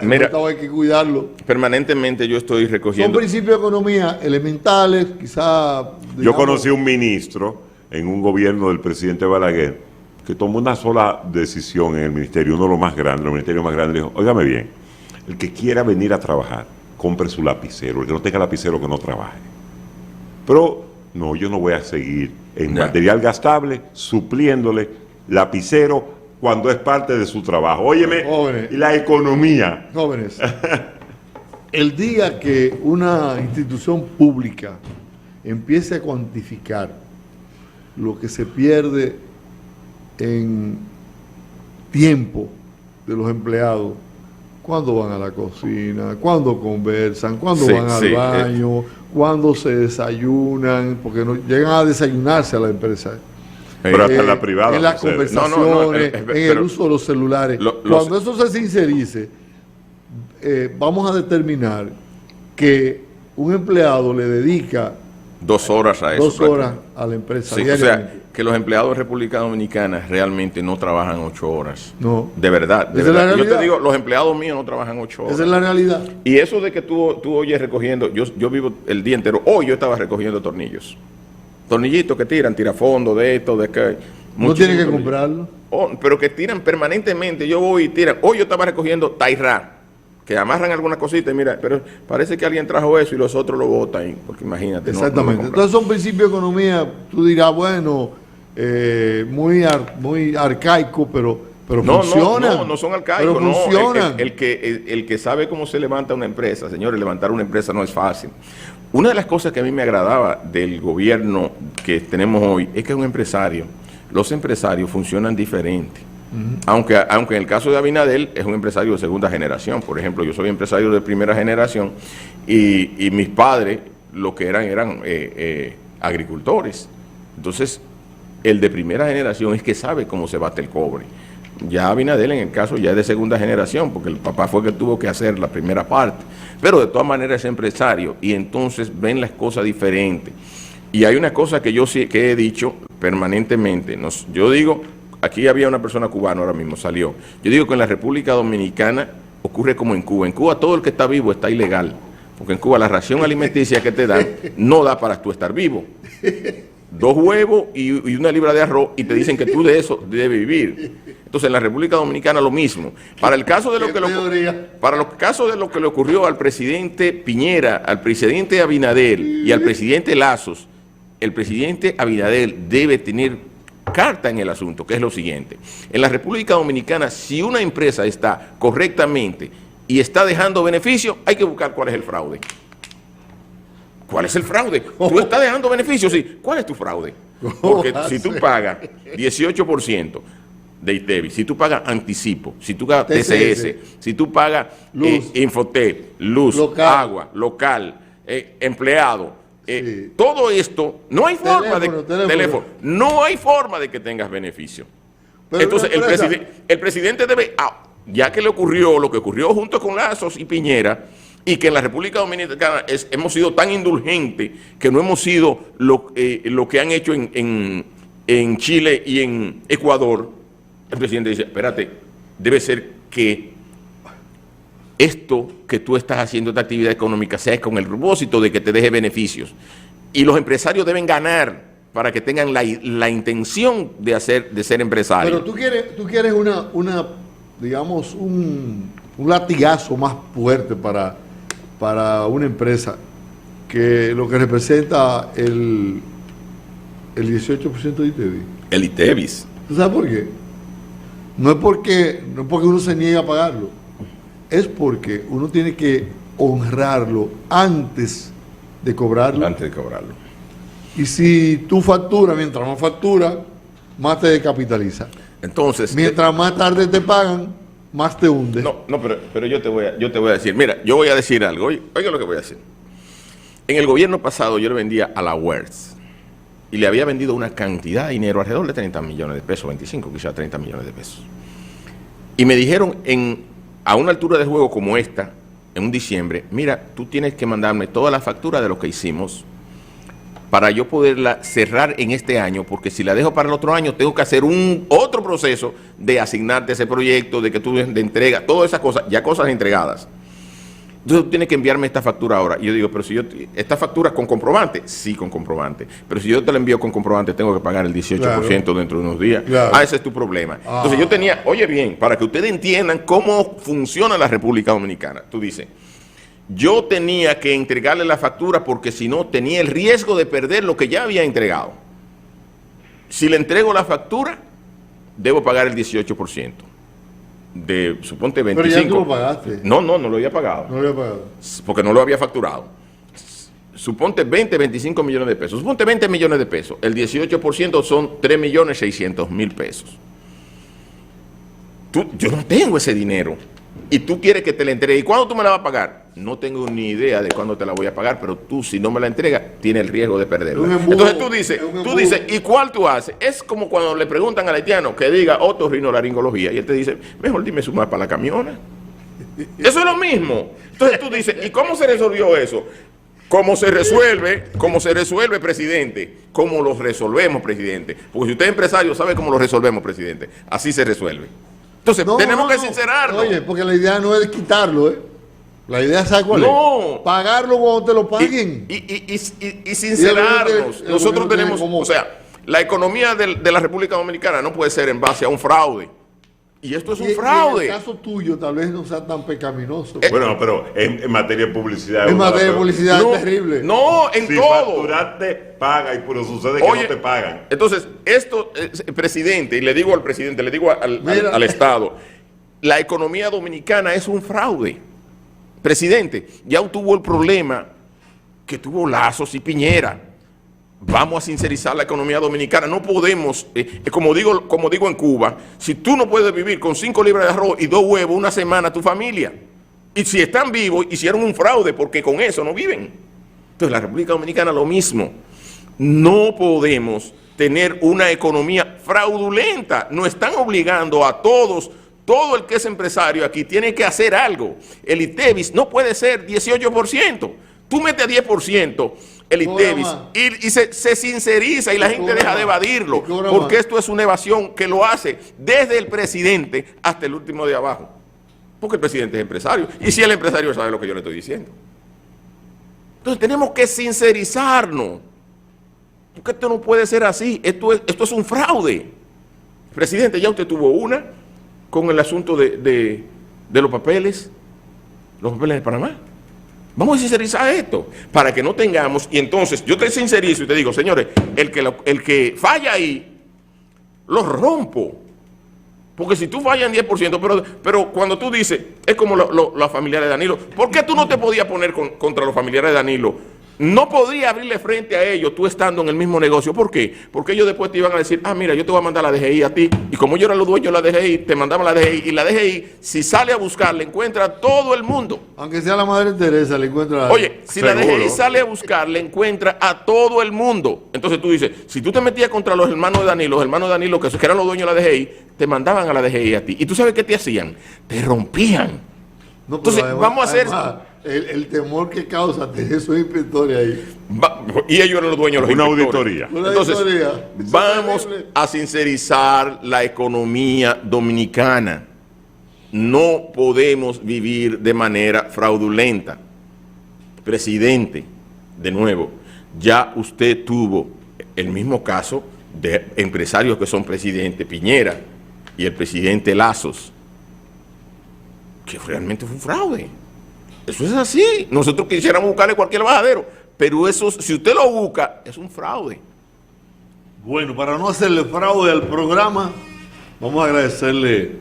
Mira. hay que cuidarlo. Permanentemente yo estoy Son recogiendo... principios de economía elementales, quizá. Yo conocí un ministro en un gobierno del presidente Balaguer que tomó una sola decisión en el ministerio, uno de los más grandes, los ministerios más grandes, le dijo, óigame bien, el que quiera venir a trabajar, compre su lapicero, el que no tenga lapicero que no trabaje. Pero no, yo no voy a seguir en Ya. material gastable, supliéndole lapicero cuando es parte de su trabajo. Óyeme, Jóvenes. y la economía. Jóvenes, el día que una institución pública empiece a cuantificar lo que se pierde en tiempo de los empleados, cuándo van a la cocina, cuándo conversan, cuándo van al baño, cuándo se desayunan, porque no llegan a desayunarse a la empresa. Pero hasta la privada. En las conversaciones, en el uso de los celulares. Cuando eso se sincerice, vamos a determinar que un empleado le dedica 2 horas a eso. 2 horas a la empresa. Sí, o sea, que los empleados de República Dominicana realmente no trabajan 8 horas. No. De verdad. De verdad. Yo te digo, los empleados míos no trabajan 8 horas. Esa es la realidad. Y eso de que tú oyes recogiendo, yo vivo el día entero, hoy yo estaba recogiendo tornillos. Tornillitos que tiran, tirafondo de esto, de que... No tienen que comprarlo. Pero que tiran permanentemente. Yo voy y tiran. Hoy yo estaba recogiendo tairra, que amarran algunas cositas, mira, pero parece que alguien trajo eso y los otros lo botan, porque imagínate. Exactamente. Entonces son principios de economía, tú dirás, bueno, muy arcaico, pero funcionan. No son arcaicos, pero funcionan. El que sabe cómo se levanta una empresa, señores, levantar una empresa no es fácil. Una de las cosas que a mí me agradaba del gobierno que tenemos hoy es que es un empresario. Los empresarios funcionan diferente. Aunque en el caso de Abinadel es un empresario de segunda generación. Por ejemplo, yo soy empresario de primera generación y mis padres lo que eran agricultores. Entonces, el de primera generación es que sabe cómo se bate el cobre. Ya Abinadel en el caso ya es de segunda generación, porque el papá fue el que tuvo que hacer la primera parte. Pero de todas maneras es empresario y entonces ven las cosas diferentes. Y hay una cosa que yo sí que he dicho permanentemente. Yo digo, aquí había una persona cubana ahora mismo, salió. Yo digo que en la República Dominicana ocurre como en Cuba. En Cuba todo el que está vivo está ilegal. Porque en Cuba la ración alimenticia que te dan no da para tú estar vivo. 2 huevos y una libra de arroz y te dicen que tú de eso debes vivir. Entonces en la República Dominicana lo mismo. Para el caso de lo que le ocurrió al presidente Piñera, al presidente Abinader y al presidente Lazos, el presidente Abinader debe tener carta en el asunto, que es lo siguiente. En la República Dominicana, si una empresa está correctamente y está dejando beneficio, hay que buscar cuál es el fraude. ¿Cuál es el fraude? Tú estás dejando beneficios, sí. ¿Cuál es tu fraude? Porque si tú pagas 18% de ITEVI, si tú pagas anticipo, si tú pagas TCS, si tú pagas Infotep, luz, agua, local, empleado, todo esto, no hay forma teléfono, no hay forma de que tengas beneficio. Entonces el presidente debe, ya que le ocurrió lo que ocurrió junto con Lazos y Piñera, y que en la República Dominicana hemos sido tan indulgentes que no hemos sido lo que han hecho en Chile y en Ecuador. El presidente dice, espérate, debe ser que esto que tú estás haciendo, esta actividad económica, sea con el propósito de que te deje beneficios. Y los empresarios deben ganar para que tengan la intención de ser empresarios. Pero tú quieres una digamos, un latigazo más fuerte para una empresa que lo que representa el 18% de ITEVI. El ITEVIS. ¿Tú sabes por qué? No es porque uno se niega a pagarlo, es porque uno tiene que honrarlo antes de cobrarlo. Y si tú facturas, mientras más factura, más te descapitaliza. Entonces, mientras más tarde te pagan, más te hunde. No, pero yo te voy a decir, mira, yo voy a decir algo, oiga lo que voy a decir. En el gobierno pasado yo le vendía a la WERS y le había vendido una cantidad de dinero, alrededor de 30 millones de pesos, 25, quizás 30 millones de pesos. Y me dijeron a una altura de juego como esta, en un diciembre, mira, tú tienes que mandarme toda la factura de lo que hicimos para yo poderla cerrar en este año, porque si la dejo para el otro año, tengo que hacer otro proceso de asignarte ese proyecto, de que tú de entrega, todas esas cosas, ya cosas entregadas. Entonces tú tienes que enviarme esta factura ahora. Y yo digo, pero si esta factura con comprobante, sí, con comprobante. Pero si yo te la envío con comprobante, tengo que pagar el 18% dentro de unos días. Claro. Ese es tu problema. Entonces yo tenía, oye bien, para que ustedes entiendan cómo funciona la República Dominicana. Tú dices, yo tenía que entregarle la factura porque si no tenía el riesgo de perder lo que ya había entregado. Si le entrego la factura, debo pagar el 18%. Suponte 25. Pero ya tú lo pagaste. No lo había pagado. No lo había pagado. Porque no lo había facturado. Suponte 25 millones de pesos. Suponte 20 millones de pesos. El 18% son 3.600.000 pesos. yo no tengo ese dinero y tú quieres que te la entregue. ¿Y cuándo tú me la vas a pagar? No tengo ni idea de cuándo te la voy a pagar, pero tú, si no me la entregas, tienes el riesgo de perderla. Entonces tú dices, ¿y cuál tú haces? Es como cuando le preguntan al haitiano que diga otorrinolaringología y él te dice, mejor dime sumar para la camiona. Eso es lo mismo. Entonces tú dices, ¿y cómo se resolvió eso? ¿Cómo se resuelve, presidente? ¿Cómo lo resolvemos, presidente? Porque si usted es empresario, sabe cómo lo resolvemos, presidente. Así se resuelve. Entonces, tenemos que sincerarnos. Oye, porque la idea no es quitarlo, ¿eh? La idea, ¿sabe cuál es? Pagarlo cuando te lo paguen. Y sincerarnos. Nosotros tenemos, o sea, la economía de la República Dominicana no puede ser en base a un fraude. Y esto es un fraude. En el caso tuyo tal vez no sea tan pecaminoso. Bueno, pero en materia de publicidad. En materia de publicidad no, es terrible. No, en si todo. Facturaste, paga, pero sucede que no te pagan. Entonces, presidente, y le digo al presidente, le digo al Estado, la economía dominicana es un fraude. Presidente, ya tuvo el problema que tuvo Lazos y Piñera. Vamos a sincerizar la economía dominicana. No podemos, como digo en Cuba, si tú no puedes vivir con 5 libras de arroz y 2 huevos una semana tu familia, y si están vivos, hicieron un fraude porque con eso no viven. Entonces la República Dominicana lo mismo. No podemos tener una economía fraudulenta. Nos están obligando a todos, todo el que es empresario aquí tiene que hacer algo. El ITEVIS no puede ser 18%. Tú metes 10%. El ITEVIS y se sinceriza y la gente deja de evadirlo, porque esto es una evasión que lo hace desde el presidente hasta el último de abajo, porque el presidente es empresario y si el empresario sabe lo que yo le estoy diciendo. Entonces tenemos que sincerizarnos, porque esto no puede ser así. Esto es un fraude. Presidente, ya usted tuvo una con el asunto de los papeles de Panamá. Vamos a sincerizar esto, para que no tengamos, y entonces yo te sincerizo y te digo, señores, el que falla ahí, lo rompo. Porque si tú fallas en 10%, pero cuando tú dices, es como los familiares de Danilo, ¿por qué tú no te podías poner contra los familiares de Danilo? No podía abrirle frente a ellos tú estando en el mismo negocio. ¿Por qué? Porque ellos después te iban a decir, mira, yo te voy a mandar la DGI a ti, y como yo era los dueños de la DGI, te mandaban la DGI, y la DGI, si sale a buscar, le encuentra a todo el mundo. Aunque sea la Madre Teresa, le encuentra Oye, si la DGI sale a buscar, le encuentra a todo el mundo. Entonces tú dices, si tú te metías contra los hermanos de Danilo, que eran los dueños de la DGI, te mandaban a la DGI a ti. ¿Y tú sabes qué te hacían? Te rompían. No, entonces, además, vamos a hacer... el temor que causa tener esos inspectores ahí. Y ellos eran los dueños de los auditoría. Entonces, vamos a sincerizar la economía dominicana. No podemos vivir de manera fraudulenta. Presidente, de nuevo, ya usted tuvo el mismo caso de empresarios que son presidente Piñera y el presidente Lazos, que realmente fue un fraude. Eso es así. Nosotros quisiéramos buscarle cualquier bajadero, pero eso, si usted lo busca, es un fraude. Bueno, para no hacerle fraude al programa, vamos a agradecerle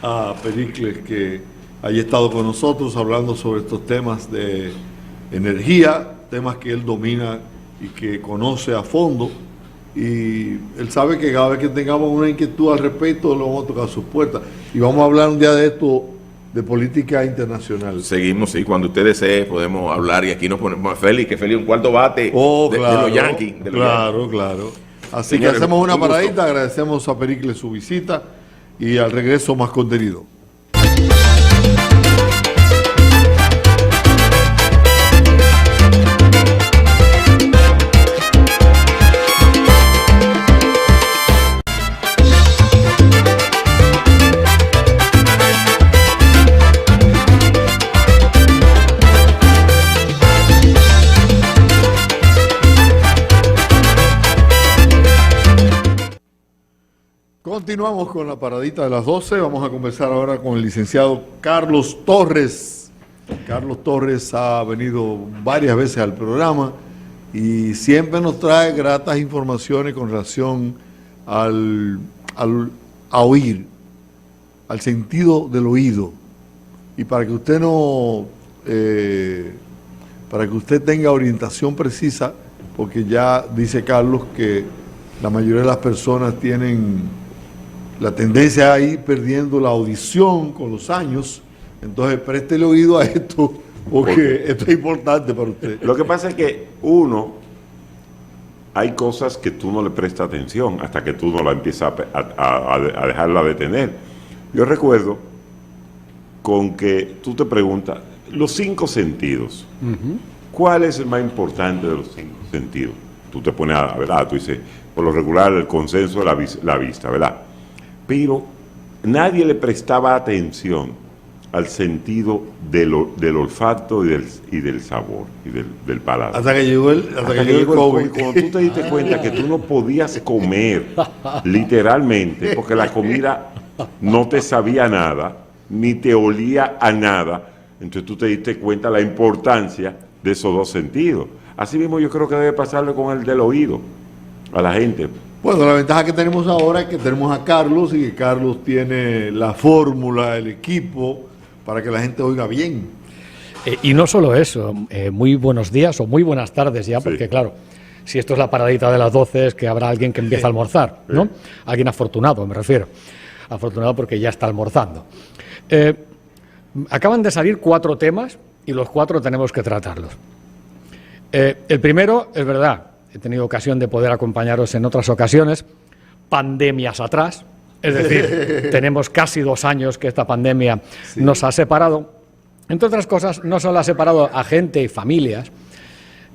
a Pericles que haya estado con nosotros hablando sobre estos temas de energía, temas que él domina y que conoce a fondo. Y él sabe que cada vez que tengamos una inquietud al respecto, lo vamos a tocar sus puertas. Y vamos a hablar un día de esto, de política internacional. Seguimos, sí, cuando usted desee podemos hablar y aquí nos ponemos Félix, que Félix un cuarto bate de los Yankees. Claro. Así Señores, que hacemos una paradita, agradecemos a Pericles su visita y al regreso más contenido. Continuamos con la paradita de las 12. Vamos a conversar ahora con el licenciado Carlos Torres. Carlos Torres ha venido varias veces al programa y siempre nos trae gratas informaciones con relación a oír, al sentido del oído. Y para que usted para que usted tenga orientación precisa, porque ya dice Carlos que la mayoría de las personas tienen la tendencia a ir perdiendo la audición con los años. Entonces, préstele oído a esto, porque esto es importante para usted. Lo que pasa es que hay cosas que tú no le prestas atención hasta que tú no la empiezas a dejarla de tener. Yo recuerdo con que tú te preguntas, los 5 sentidos, ¿cuál es el más importante de los 5 sentidos? Tú te pones ¿verdad? Tú dices, por lo regular, el consenso de la vista, ¿verdad? Pero nadie le prestaba atención al sentido del olfato y del sabor y del paladar. Hasta que llegó el COVID. Cuando tú te diste cuenta que tú no podías comer, literalmente, porque la comida no te sabía nada, ni te olía a nada, entonces tú te diste cuenta de la importancia de esos 2 sentidos. Así mismo yo creo que debe pasarle con el del oído a la gente. Bueno, la ventaja que tenemos ahora es que tenemos a Carlos y que Carlos tiene la fórmula, el equipo, para que la gente oiga bien. Y no solo eso, muy buenos días o muy buenas tardes ya, porque claro, si esto es la paradita de las 12 es que habrá alguien que empieza a almorzar, ¿no? Alguien afortunado, me refiero. Afortunado porque ya está almorzando. Acaban de salir 4 temas y los 4 tenemos que tratarlos. El primero, es verdad, he tenido ocasión de poder acompañaros en otras ocasiones, pandemias atrás, es decir, tenemos casi 2 años que esta pandemia nos ha separado. Entre otras cosas, no solo ha separado a gente y familias,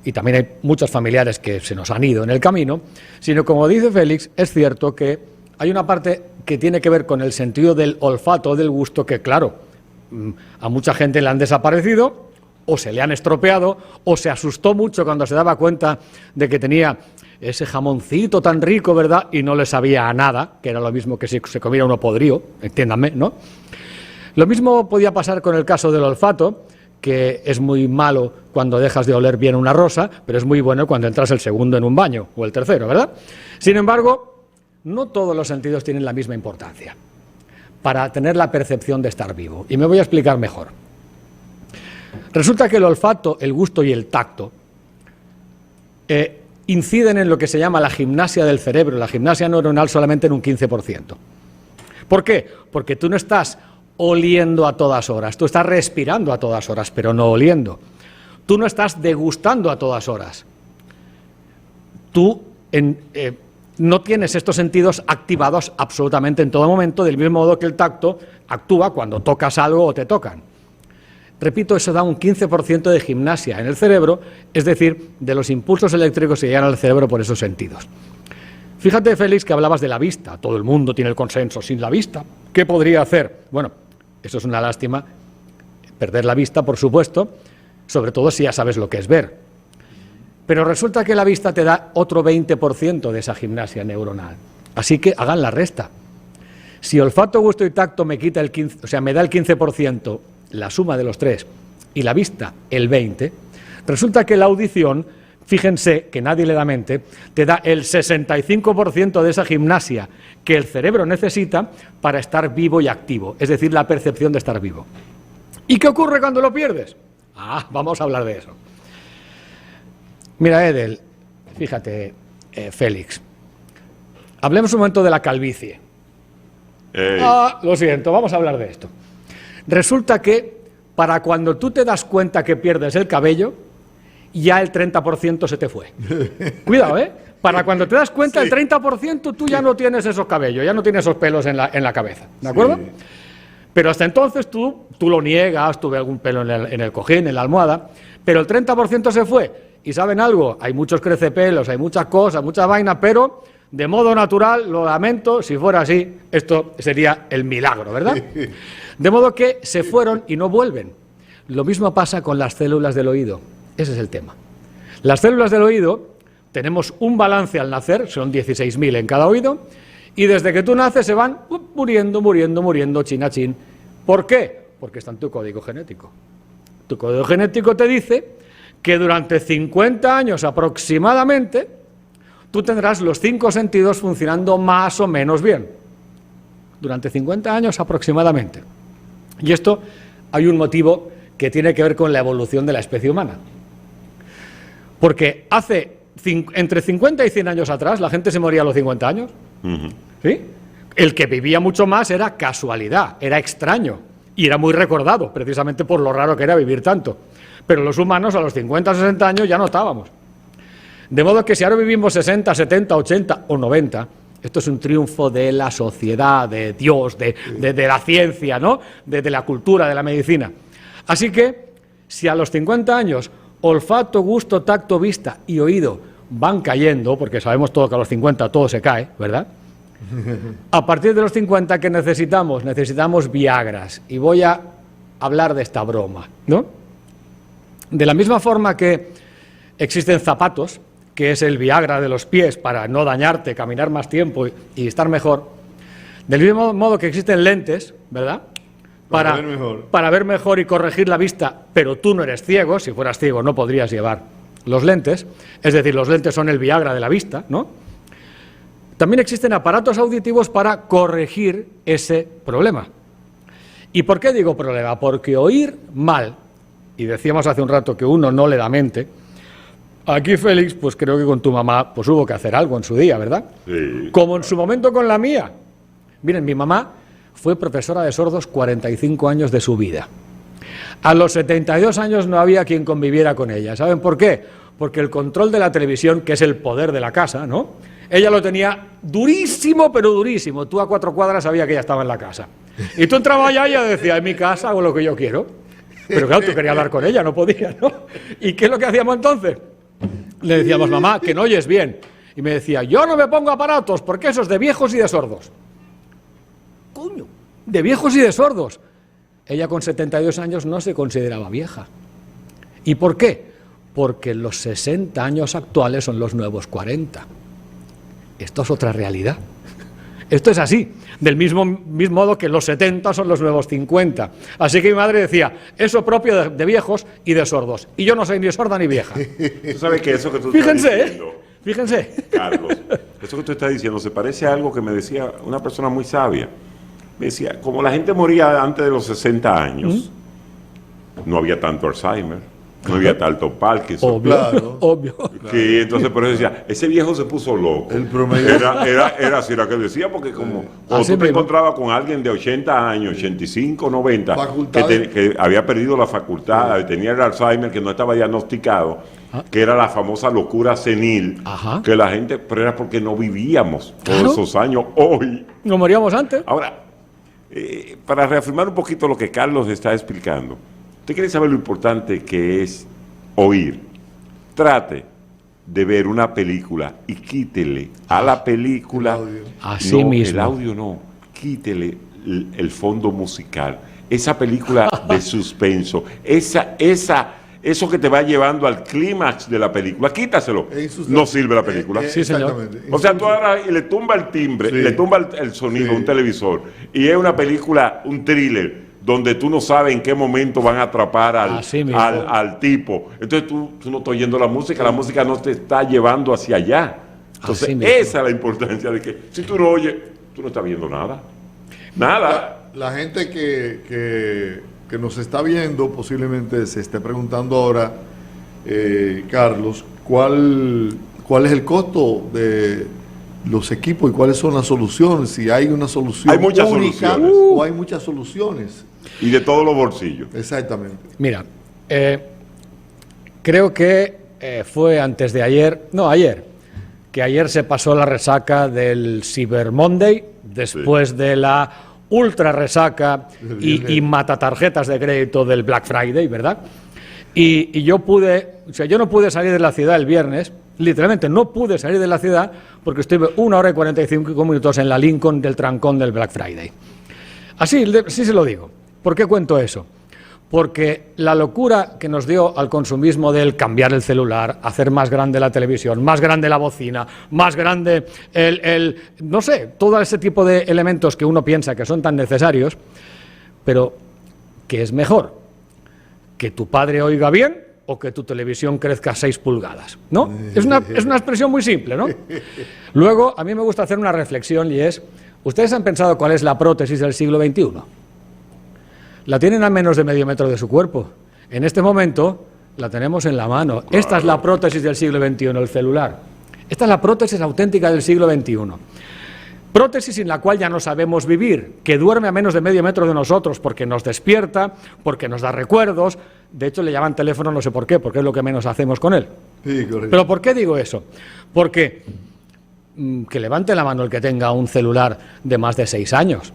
y también hay muchos familiares que se nos han ido en el camino, sino, como dice Félix, es cierto que hay una parte que tiene que ver con el sentido del olfato, del gusto, que claro, a mucha gente le han desaparecido, o se le han estropeado, o se asustó mucho cuando se daba cuenta de que tenía ese jamoncito tan rico, ¿verdad? Y no le sabía a nada, que era lo mismo que si se comiera uno podrido, entiéndanme, ¿no? Lo mismo podía pasar con el caso del olfato, que es muy malo cuando dejas de oler bien una rosa, pero es muy bueno cuando entras el segundo en un baño, o el tercero, ¿verdad? Sin embargo, no todos los sentidos tienen la misma importancia para tener la percepción de estar vivo. Y me voy a explicar mejor. Resulta que el olfato, el gusto y el tacto inciden en lo que se llama la gimnasia del cerebro, la gimnasia neuronal, solamente en un 15%. ¿Por qué? Porque tú no estás oliendo a todas horas, tú estás respirando a todas horas, pero no oliendo. Tú no estás degustando a todas horas. Tú no tienes estos sentidos activados absolutamente en todo momento, del mismo modo que el tacto actúa cuando tocas algo o te tocan. Repito, eso da un 15% de gimnasia en el cerebro, es decir, de los impulsos eléctricos que llegan al cerebro por esos sentidos. Fíjate, Félix, que hablabas de la vista. Todo el mundo tiene el consenso. Sin la vista, ¿qué podría hacer? Bueno, eso es una lástima, perder la vista, por supuesto, sobre todo si ya sabes lo que es ver. Pero resulta que la vista te da otro 20% de esa gimnasia neuronal. Así que hagan la resta. Si olfato, gusto y tacto me quita el 15%, o sea, me da el 15%, la suma de los 3, y la vista el 20%, resulta que la audición, fíjense que nadie le da mente, te da el 65% de esa gimnasia que el cerebro necesita para estar vivo y activo, es decir, la percepción de estar vivo. ¿Y qué ocurre cuando lo pierdes? Vamos a hablar de eso. Mira, Edel, fíjate, Félix, hablemos un momento de la calvicie. Lo siento, vamos a hablar de esto. Resulta que para cuando tú te das cuenta que pierdes el cabello, ya el 30% se te fue. Cuidado, ¿eh? Para cuando te das cuenta, el 30% tú ya no tienes esos cabellos, ya no tienes esos pelos en la cabeza, ¿de acuerdo? Sí. Pero hasta entonces tú lo niegas, tuve algún pelo en el cojín, en la almohada, pero el 30% se fue. ¿Y saben algo? Hay muchos crecepelos, hay muchas cosas, muchas vainas, pero de modo natural, lo lamento, si fuera así, esto sería el milagro, ¿verdad? De modo que se fueron y no vuelven. Lo mismo pasa con las células del oído. Ese es el tema. Las células del oído, tenemos un balance al nacer, son 16.000 en cada oído, y desde que tú naces se van muriendo, chin a chin. ¿Por qué? Porque está en tu código genético. Tu código genético te dice que durante 50 años aproximadamente, tú tendrás los 5 sentidos funcionando más o menos bien. Durante 50 años aproximadamente. Y esto hay un motivo que tiene que ver con la evolución de la especie humana. Porque entre 50 y 100 años atrás, la gente se moría a los 50 años. ¿Sí? El que vivía mucho más era casualidad, era extraño y era muy recordado, precisamente por lo raro que era vivir tanto. Pero los humanos a los 50, 60 años ya no estábamos. De modo que si ahora vivimos 60, 70, 80 o 90, esto es un triunfo de la sociedad, de Dios, de la ciencia, ¿no? De la cultura, de la medicina. Así que, si a los 50 años olfato, gusto, tacto, vista y oído van cayendo, porque sabemos todo que a los 50 todo se cae, ¿verdad? A partir de los 50, ¿qué necesitamos? Necesitamos Viagras. Y voy a hablar de esta broma, ¿no? De la misma forma que existen zapatos, que es el Viagra de los pies para no dañarte, caminar más tiempo y estar mejor, del mismo modo que existen lentes, ¿verdad? Para ver mejor y corregir la vista, pero tú no eres ciego, si fueras ciego no podrías llevar los lentes, es decir, los lentes son el Viagra de la vista, ¿no? También existen aparatos auditivos para corregir ese problema. ¿Y por qué digo problema? Porque oír mal, y decíamos hace un rato que uno no le da mente, aquí, Félix, pues creo que con tu mamá pues hubo que hacer algo en su día, ¿verdad? Sí. Como en su momento con la mía. Miren, mi mamá fue profesora de sordos 45 años de su vida. A los 72 años no había quien conviviera con ella. ¿Saben por qué? Porque el control de la televisión, que es el poder de la casa, ¿no? Ella lo tenía durísimo, pero durísimo. Tú a 4 cuadras sabías que ella estaba en la casa. Y tú entrabas allá y ella decía, en mi casa hago lo que yo quiero. Pero claro, tú querías hablar con ella, no podías, ¿no? ¿Y qué es lo que hacíamos entonces? Le decíamos, mamá, que no oyes bien. Y me decía, yo no me pongo aparatos porque eso es de viejos y de sordos. Coño, de viejos y de sordos. Ella con 72 años no se consideraba vieja. ¿Y por qué? Porque los 60 años actuales son los nuevos 40. Esto es otra realidad. Esto es así, del mismo modo que los 70 son los nuevos 50. Así que mi madre decía, eso propio de viejos y de sordos. Y yo no soy ni sorda ni vieja. Tú sabes que eso que tú Fíjense, estás diciendo, fíjense. Carlos, eso que tú estás diciendo se parece a algo que me decía una persona muy sabia. Me decía, como la gente moría antes de los 60 años, no había tanto Alzheimer, no había tanto Parkinson. Obvio, Claro. obvio. Que entonces por eso decía, ese viejo se puso loco. El promedio. Era así lo que decía, porque como cuando Así tú te mismo. encontrabas con alguien de 80 años, 85, 90, Facultades. que había perdido la facultad, tenía el Alzheimer, que no estaba diagnosticado, que era la famosa locura senil, Ajá. que la gente, pero era porque no vivíamos todos Claro. esos años. Hoy, Nos moríamos antes. ahora, para reafirmar un poquito lo que Carlos está explicando, usted quiere saber lo importante que es oír. Trate de ver una película y quítele a la película El audio. Así no, mismo. el audio no, quítele el fondo musical, esa película de suspenso, eso que te va llevando al clímax de la película, quítaselo, no sirve la película. Sí, señor. Exactamente. O sea, tú ahora y le tumba el timbre, Sí. le tumba el sonido a un televisor, y es una película, un thriller, donde tú no sabes en qué momento van a atrapar Así mismo. al tipo. Entonces tú no estás oyendo la música no te está llevando hacia allá. Entonces Así mismo. esa es la importancia de que si tú no oyes, tú no estás viendo nada. Nada. La gente que nos está viendo posiblemente se esté preguntando ahora, Carlos, ¿cuál es el costo de los equipos y cuáles son las soluciones? Si hay una solución Hay muchas única soluciones. o hay muchas soluciones. Y de todos los bolsillos. Exactamente. Mira, creo que fue antes de ayer, no, ayer, que ayer se pasó la resaca del Cyber Monday, después de la ultra resaca y matatarjetas de crédito del Black Friday, ¿verdad? Y yo no pude salir de la ciudad el viernes, literalmente no pude salir de la ciudad porque estuve 1 hora y 45 minutos en la Lincoln del trancón del Black Friday. Así se lo digo. ¿Por qué cuento eso? Porque la locura que nos dio al consumismo del cambiar el celular, hacer más grande la televisión, más grande la bocina, más grande no sé, todo ese tipo de elementos que uno piensa que son tan necesarios, pero ¿qué es mejor? ¿Que tu padre oiga bien o que tu televisión crezca 6 pulgadas? ¿No? Es una expresión muy simple, ¿no? Luego, a mí me gusta hacer una reflexión y es, ¿ustedes han pensado cuál es la prótesis del siglo XXI? La tienen a menos de medio metro de su cuerpo. En este momento la tenemos en la mano. Claro. Esta es la prótesis del siglo XXI, el celular. Esta es la prótesis auténtica del siglo XXI. prótesis sin la cual ya no sabemos vivir, que duerme a menos de medio metro de nosotros porque nos despierta, porque nos da recuerdos. De hecho, le llaman teléfono, no sé por qué, porque es lo que menos hacemos con él. Sí, correcto. ¿Pero por qué digo eso? Porque que levante la mano el que tenga un celular de más de 6 años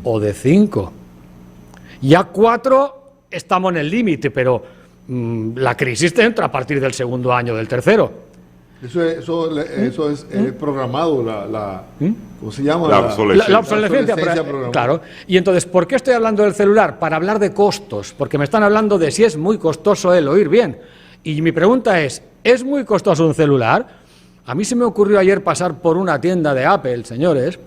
o de 5. Ya 4 estamos en el límite, pero la crisis te entra a partir del segundo año, del tercero. Eso es programado, ¿cómo se llama? La obsolescencia. La obsolescencia, programada. claro. Y entonces, ¿por qué estoy hablando del celular? Para hablar de costos, porque me están hablando de si es muy costoso el oír bien. Y mi pregunta es muy costoso un celular? A mí se me ocurrió ayer pasar por una tienda de Apple, señores,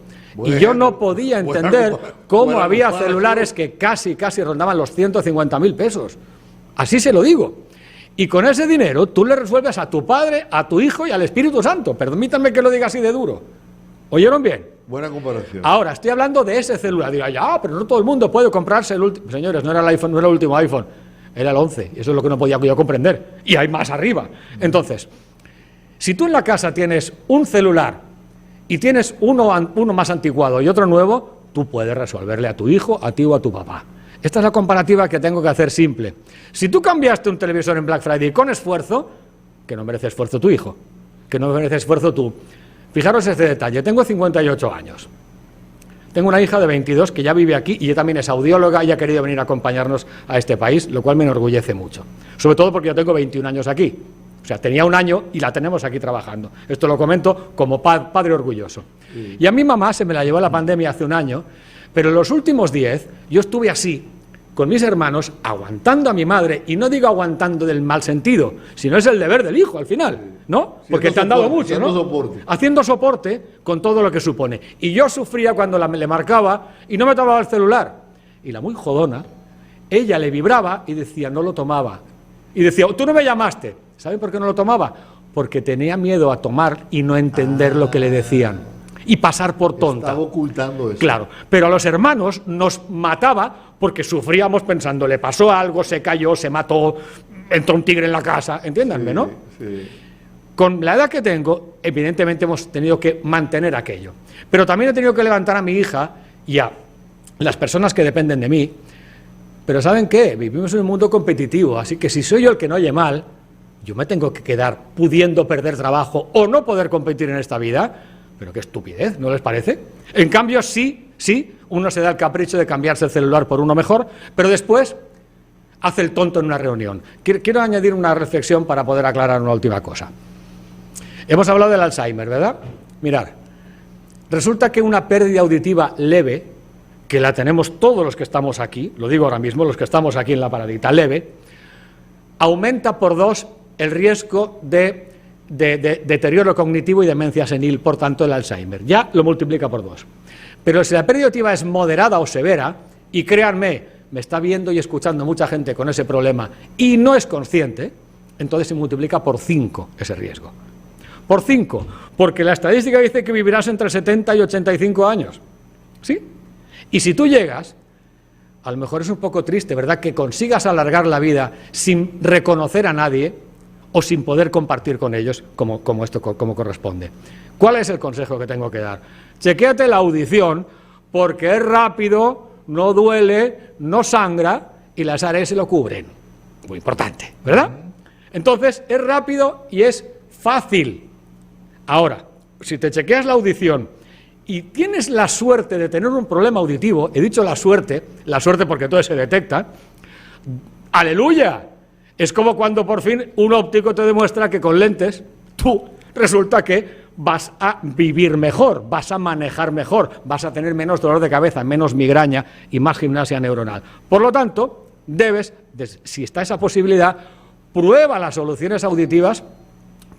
y yo no podía entender cómo había celulares que casi rondaban los 150.000 pesos. Así se lo digo. Y con ese dinero tú le resuelves a tu padre, a tu hijo y al Espíritu Santo. Permítanme que lo diga así de duro. ¿Oyeron bien? Buena comparación. Ahora, estoy hablando de ese celular. Dirá, ya, pero no todo el mundo puede comprarse el último. Señores, no era el iPhone, no era el último iPhone, era el 11. Y eso es lo que no podía yo comprender. Y hay más arriba. Entonces, si tú en la casa tienes un celular y tienes uno más anticuado y otro nuevo, tú puedes resolverle a tu hijo, a ti o a tu papá. Esta es la comparativa que tengo que hacer simple. Si tú cambiaste un televisor en Black Friday con esfuerzo, que no merece esfuerzo tu hijo, que no merece esfuerzo tú. Fijaros este detalle, tengo 58 años. Tengo una hija de 22 que ya vive aquí y ella también es audióloga y ha querido venir a acompañarnos a este país, lo cual me enorgullece mucho. Sobre todo porque yo tengo 21 años aquí. O sea, tenía un año y la tenemos aquí trabajando. Esto lo comento como padre orgulloso. Sí. Y a mi mamá se me la llevó la pandemia hace un año, pero en los últimos 10 yo estuve así, con mis hermanos, aguantando a mi madre, y no digo aguantando del mal sentido, sino es el deber del hijo al final, ¿no? Porque te han dado mucho, ¿no? Haciendo soporte con todo lo que supone. Y yo sufría cuando le marcaba y no me tomaba el celular. Y la muy jodona, ella le vibraba y decía, no lo tomaba. Y decía, tú no me llamaste. ¿Saben por qué no lo tomaba? Porque tenía miedo a tomar y no entender lo que le decían. Y pasar por tonta. Estaba ocultando eso. Claro, pero a los hermanos nos mataba porque sufríamos pensando, le pasó algo, se cayó, se mató, entró un tigre en la casa, entiéndanme, ¿no? Sí. Con la edad que tengo, evidentemente hemos tenido que mantener aquello. Pero también he tenido que levantar a mi hija y a las personas que dependen de mí. Pero ¿saben qué? Vivimos en un mundo competitivo, así que si soy yo el que no oye mal, yo me tengo que quedar pudiendo perder trabajo o no poder competir en esta vida. Pero qué estupidez, ¿no les parece? En cambio, sí, uno se da el capricho de cambiarse el celular por uno mejor, pero después hace el tonto en una reunión. Quiero añadir una reflexión para poder aclarar una última cosa. Hemos hablado del Alzheimer, ¿verdad? Mirad, resulta que una pérdida auditiva leve, que la tenemos todos los que estamos aquí, lo digo ahora mismo, los que estamos aquí en la paradita, leve, aumenta por 2 el riesgo de deterioro cognitivo y demencia senil, por tanto el Alzheimer. Ya lo multiplica por 2. Pero si la pérdida auditiva es moderada o severa, y créanme, me está viendo y escuchando mucha gente con ese problema y no es consciente, entonces se multiplica por 5 ese riesgo. Por 5, porque la estadística dice que vivirás entre 70 y 85 años. ¿Sí? Y si tú llegas, a lo mejor es un poco triste, ¿verdad?, que consigas alargar la vida sin reconocer a nadie o sin poder compartir con ellos como corresponde. ¿Cuál es el consejo que tengo que dar? Chequéate la audición, porque es rápido, no duele, no sangra y las ARES se lo cubren. Muy importante, ¿verdad? Entonces, es rápido y es fácil. Ahora, si te chequeas la audición y tienes la suerte de tener un problema auditivo, he dicho la suerte porque todo se detecta, ¡aleluya! Es como cuando por fin un óptico te demuestra que con lentes tú resulta que vas a vivir mejor, vas a manejar mejor, vas a tener menos dolor de cabeza, menos migraña y más gimnasia neuronal. Por lo tanto, debes, si está esa posibilidad, prueba las soluciones auditivas,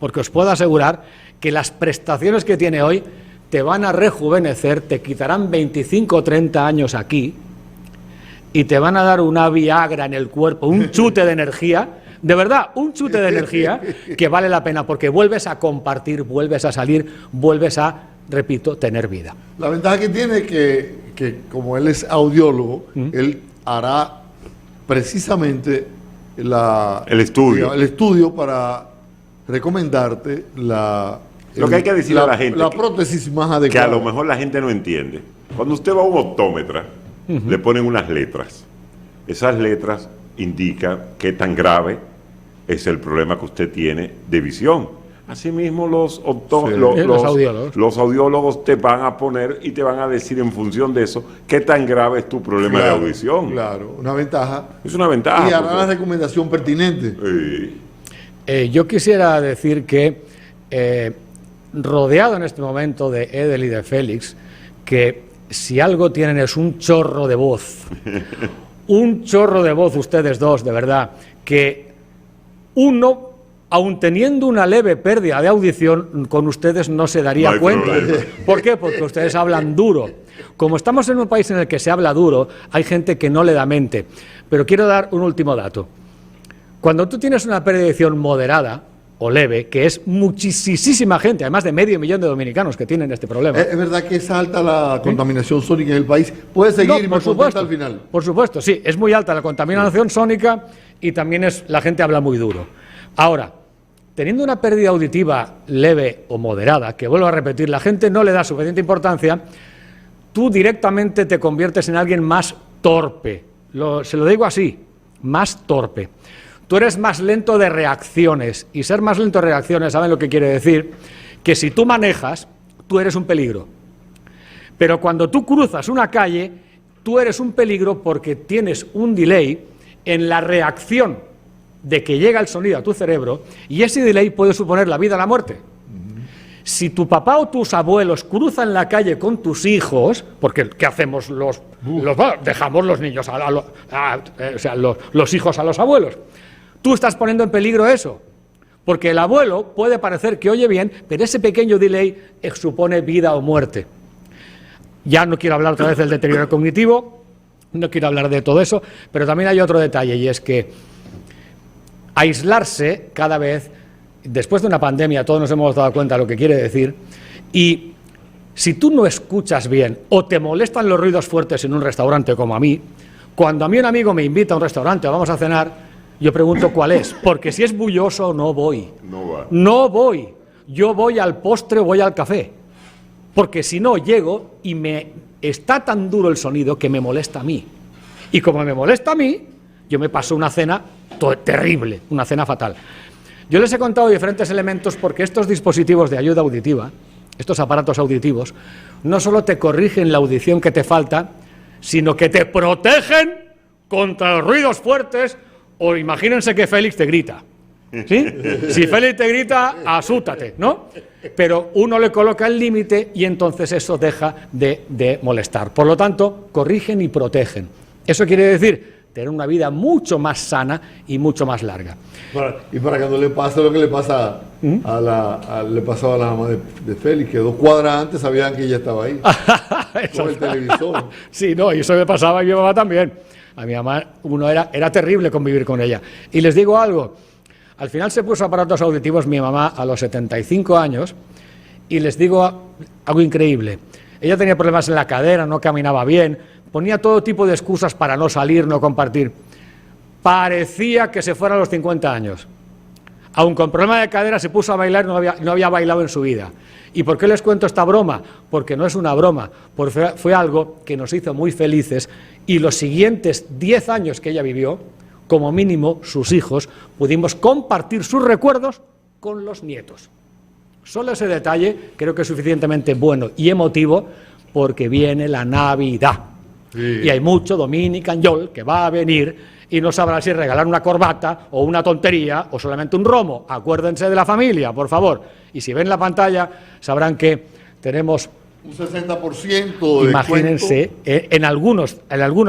porque os puedo asegurar que las prestaciones que tiene hoy te van a rejuvenecer, te quitarán 25 o 30 años aquí, y te van a dar una Viagra en el cuerpo, un chute de energía, de verdad, un chute de energía que vale la pena, porque vuelves a compartir, vuelves a salir, vuelves a, repito, tener vida. La ventaja que tiene es que como él es audiólogo, él hará precisamente el estudio para recomendarte Lo que hay que decirle a la gente la que- prótesis más que a adecuada. lo mejor la gente no entiende. Cuando usted va a un optómetra, le ponen unas letras. Esas letras indican qué tan grave es el problema que usted tiene de visión. Asimismo, los audiólogos. los audiólogos te van a poner y te van a decir en función de eso qué tan grave es tu problema Claro, de audición. Claro, una ventaja. Es una ventaja. Y hará porque- la recomendación pertinente. Sí. Yo quisiera decir que, rodeado en este momento de Edel y de Félix, que si algo tienen es un chorro de voz. Un chorro de voz ustedes dos, de verdad, que uno, aun teniendo una leve pérdida de audición, con ustedes no se daría No hay cuenta. problema. ¿Por qué? Porque ustedes hablan duro. Como estamos en un país en el que se habla duro, hay gente que no le da mente. Pero quiero dar un último dato. Cuando tú tienes una pérdida de audición moderada o leve, que es muchísima gente, además de 500.000 de dominicanos que tienen este problema. Es verdad que es alta la contaminación sónica en el país. Puede seguir, No, me por contesta supuesto, al final. por supuesto, sí, es muy alta la contaminación sónica y también la gente habla muy duro. Ahora, teniendo una pérdida auditiva leve o moderada, que vuelvo a repetir, la gente no le da suficiente importancia, tú directamente te conviertes en alguien más torpe. Se lo digo así, más torpe. Tú eres más lento de reacciones, y ser más lento de reacciones, ¿saben lo que quiere decir? Que si tú manejas, tú eres un peligro. Pero cuando tú cruzas una calle, tú eres un peligro porque tienes un delay en la reacción de que llega el sonido a tu cerebro, y ese delay puede suponer la vida o la muerte. Si tu papá o tus abuelos cruzan la calle con tus hijos, porque ¿qué hacemos dejamos los niños, los hijos a los abuelos? Tú estás poniendo en peligro eso, porque el abuelo puede parecer que oye bien, pero ese pequeño delay supone vida o muerte. Ya no quiero hablar otra vez del deterioro cognitivo, no quiero hablar de todo eso, pero también hay otro detalle, y es que aislarse cada vez, después de una pandemia, todos nos hemos dado cuenta de lo que quiere decir, y si tú no escuchas bien o te molestan los ruidos fuertes en un restaurante como a mí, cuando a mí un amigo me invita a un restaurante o vamos a cenar, yo pregunto cuál es, porque si es bulloso no voy. No va. No voy. Yo voy al postre o voy al café. Porque si no, llego y está tan duro el sonido que me molesta a mí. Y como me molesta a mí, yo me paso una cena terrible, una cena fatal. Yo les he contado diferentes elementos porque estos dispositivos de ayuda auditiva, estos aparatos auditivos, no solo te corrigen la audición que te falta, sino que te protegen contra los ruidos fuertes. O imagínense que Félix te grita, ¿sí? Si Félix te grita, asústate, ¿no? Pero uno le coloca el límite y entonces eso deja de molestar. Por lo tanto, corrigen y protegen. Eso quiere decir tener una vida mucho más sana y mucho más larga. Y para que no le pase lo que le pasa le pasaba a la mamá de Félix, que 2 cuadras antes sabían que ella estaba ahí, con el televisor. Sí, no, y eso me pasaba a mi mamá también. A mi mamá era terrible convivir con ella. Y les digo algo, al final se puso aparatos auditivos mi mamá a los 75 años y les digo algo increíble. Ella tenía problemas en la cadera, no caminaba bien, ponía todo tipo de excusas para no salir, no compartir. Parecía que se fuera a los 50 años. Aun con problema de cadera se puso a bailar, no había bailado en su vida. ¿Y por qué les cuento esta broma? Porque no es una broma, porque fue algo que nos hizo muy felices y los siguientes 10 años que ella vivió, como mínimo sus hijos, pudimos compartir sus recuerdos con los nietos. Solo ese detalle creo que es suficientemente bueno y emotivo porque viene la Navidad. Sí. Y hay mucho Dominican Yol que va a venir y no sabrá si regalar una corbata o una tontería o solamente un romo. Acuérdense de la familia, por favor. Y si ven la pantalla, sabrán que tenemos un 60% de imagínense, en algunos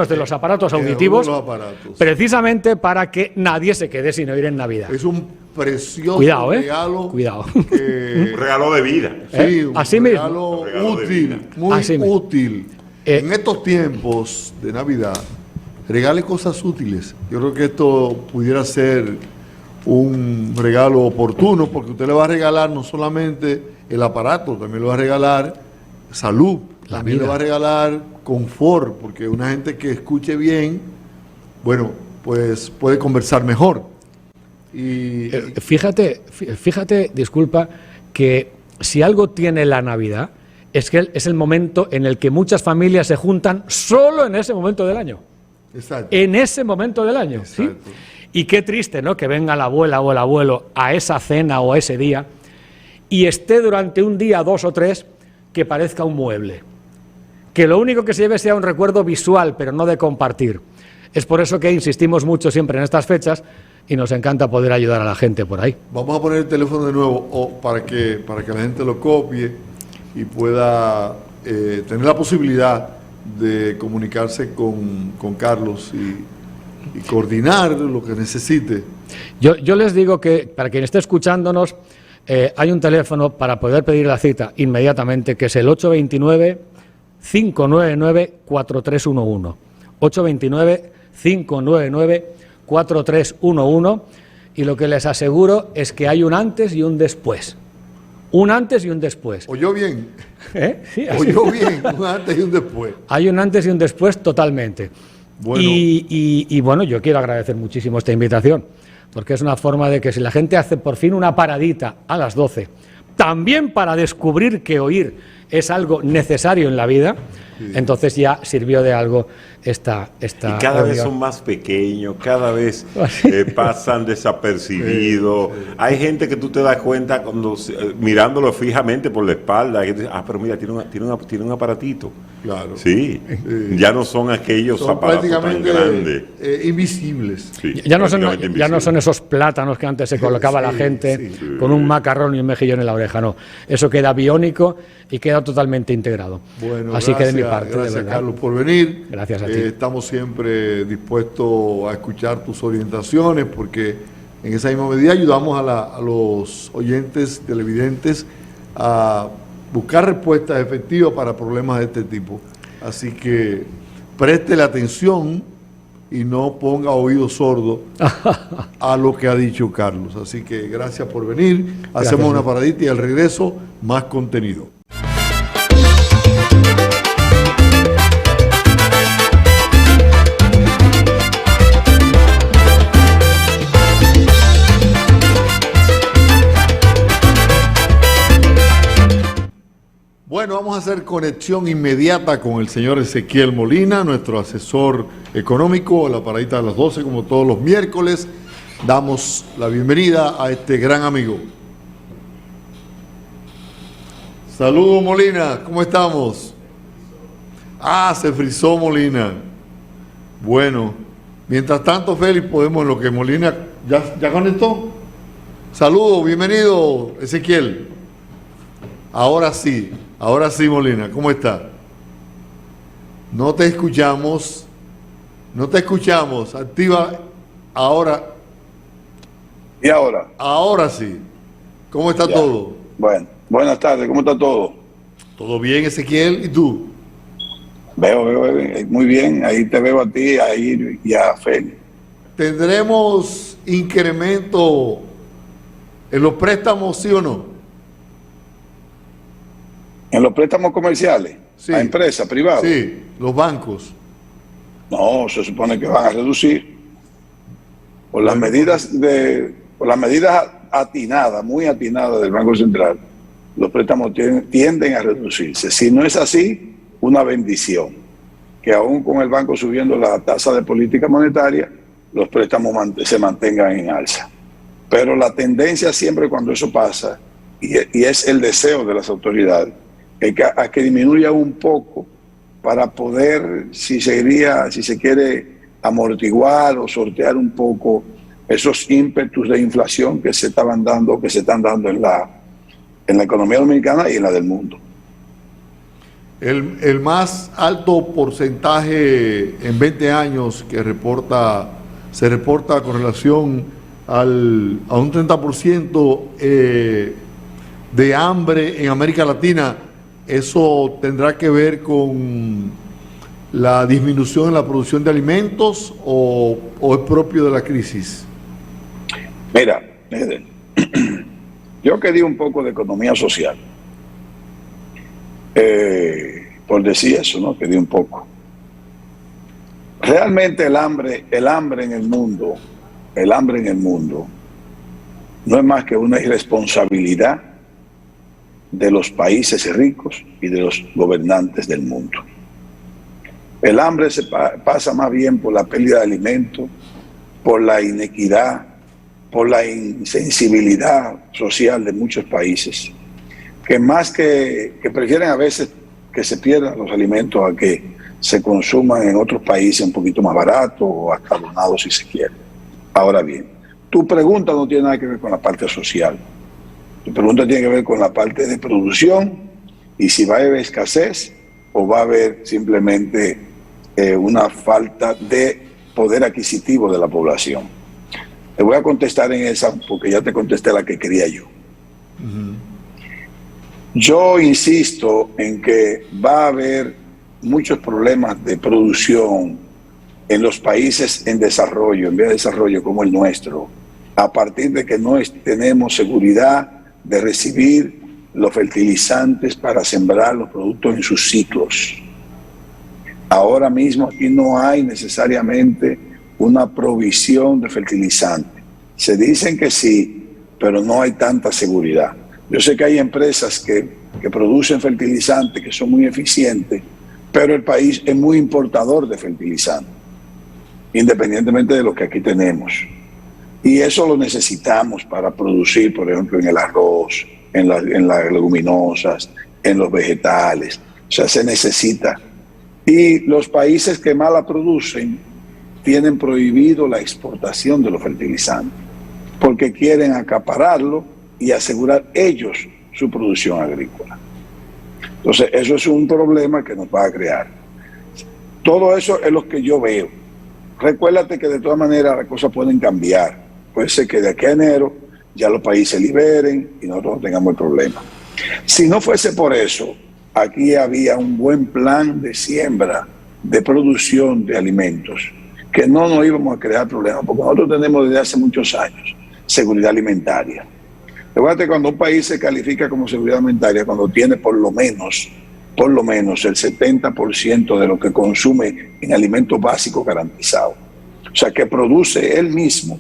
de los aparatos auditivos, precisamente para que nadie se quede sin oír en Navidad. Es un precioso regalo. Cuidado. Un regalo de vida. Sí, un así regalo mismo. Útil, muy así útil. En estos tiempos de Navidad, regale cosas útiles. Yo creo que esto pudiera ser un regalo oportuno porque usted le va a regalar no solamente el aparato, también le va a regalar salud, también le va a regalar confort, porque una gente que escuche bien, bueno, pues puede conversar mejor. Y fíjate, disculpa, que si algo tiene la Navidad, es que es el momento en el que muchas familias se juntan solo en ese momento del año. Exacto. En ese momento del año. ¿Sí? Exacto. Y qué triste, ¿no?, que venga la abuela o el abuelo a esa cena o a ese día y esté durante un día, 2 o 3, que parezca un mueble. Que lo único que se lleve sea un recuerdo visual, pero no de compartir. Es por eso que insistimos mucho siempre en estas fechas y nos encanta poder ayudar a la gente por ahí. Vamos a poner el teléfono de nuevo para que la gente lo copie y pueda tener la posibilidad de comunicarse con Carlos y coordinar lo que necesite. Yo les digo que, para quien esté escuchándonos, hay un teléfono para poder pedir la cita inmediatamente, que es el 829-599-4311. 829-599-4311. Y lo que les aseguro es que hay un antes y un después. Un antes y un después. ¿Oyó bien? Sí, así. ¿Oyó bien? Un antes y un después. Hay un antes y un después totalmente. Bueno. Y bueno, yo quiero agradecer muchísimo esta invitación, porque es una forma de que si la gente hace por fin una paradita a las 12, también para descubrir que oír es algo necesario en la vida, entonces ya sirvió de algo esta y cada reunión. vez son más pequeños, cada vez pasan desapercibidos. Hay gente que tú te das cuenta cuando mirándolo fijamente por la espalda, que dice, pero mira, tiene un aparatito. Claro. Sí, ya no son aquellos Son aparatos tan prácticamente grandes. invisibles. Sí, Ya no prácticamente son esos plátanos que antes se colocaba la gente con un macarrón y un mejillón en la oreja, no. Eso queda biónico y queda totalmente integrado. Bueno, así gracias, que de mi parte, gracias de verdad. Carlos por venir. Gracias a ti. Estamos siempre dispuestos a escuchar tus orientaciones porque en esa misma medida ayudamos a los oyentes televidentes a buscar respuestas efectivas para problemas de este tipo. Así que préstele atención y no ponga oído sordo a lo que ha dicho Carlos. Así que gracias por venir. Hacemos una paradita y al regreso más contenido. Bueno, vamos a hacer conexión inmediata con el señor Ezequiel Molina, nuestro asesor económico, a la paradita de las 12, como todos los miércoles. Damos la bienvenida a este gran amigo. Saludos, Molina, ¿cómo estamos? Se frizó Molina. Bueno, mientras tanto, Félix, podemos, en lo que Molina ya conectó. Saludos, bienvenido, Ezequiel. Ahora sí, Molina, ¿cómo está? No te escuchamos, activa ahora. ¿Y ahora? Ahora sí. ¿Cómo está Ya. todo? Bueno, buenas tardes, ¿cómo está todo? ¿Todo bien, Ezequiel? ¿Y tú? Veo, muy bien, ahí te veo a ti, ahí y a Félix. ¿Tendremos incremento en los préstamos, sí o no? En los préstamos comerciales, Sí. a empresas privadas, Sí, los bancos. no, se supone que van a reducir por las medidas atinadas, muy atinadas del Banco Central. Los préstamos tienden a reducirse. Si no es así, una bendición, que aún con el banco subiendo la tasa de política monetaria, los préstamos se mantengan en alza. Pero la tendencia siempre cuando eso pasa, y es el deseo de las autoridades, a que disminuya un poco para poder, si se quiere amortiguar o sortear un poco esos ímpetus de inflación que se están dando en la economía dominicana y en la del mundo. El más alto porcentaje en 20 años que se reporta con relación a un 30% de hambre en América Latina, ¿eso tendrá que ver con la disminución en la producción de alimentos o es propio de la crisis? Mira, yo que di un poco de economía social, por decir eso, ¿no? Que di un poco. Realmente el hambre en el mundo no es más que una irresponsabilidad de los países ricos y de los gobernantes del mundo. El hambre se pasa más bien por la pérdida de alimentos, por la inequidad, por la insensibilidad social de muchos países, que más que prefieren a veces que se pierdan los alimentos a que se consuman en otros países un poquito más baratos o hasta donados si se quiere. Ahora bien, tu pregunta no tiene nada que ver con la parte social. Tu pregunta tiene que ver con la parte de producción y si va a haber escasez o va a haber simplemente una falta de poder adquisitivo de la población. Te voy a contestar en esa porque ya te contesté la que quería yo. Yo insisto en que va a haber muchos problemas de producción en los países en desarrollo, en vía de desarrollo como el nuestro, a partir de que no tenemos seguridad de recibir los fertilizantes para sembrar los productos en sus ciclos. Ahora mismo aquí no hay necesariamente una provisión de fertilizante. Se dicen que sí, pero no hay tanta seguridad. Yo sé que hay empresas que producen fertilizantes que son muy eficientes, pero el país es muy importador de fertilizantes, independientemente de lo que aquí tenemos. Y eso lo necesitamos para producir, por ejemplo, en el arroz, en las leguminosas, en los vegetales. O sea, se necesita. Y los países que más la producen tienen prohibido la exportación de los fertilizantes, porque quieren acapararlo y asegurar ellos su producción agrícola. Entonces, eso es un problema que nos va a crear. Todo eso es lo que yo veo. Recuérdate que de todas maneras las cosas pueden cambiar. Puede ser que de aquí a enero ya los países liberen y nosotros no tengamos el problema. Si no fuese por eso, aquí había un buen plan de siembra, de producción de alimentos, que no nos íbamos a crear problemas, porque nosotros tenemos desde hace muchos años seguridad alimentaria. Recuerda, cuando un país se califica como seguridad alimentaria, cuando tiene por lo menos el 70% de lo que consume en alimentos básicos garantizados. O sea, que produce él mismo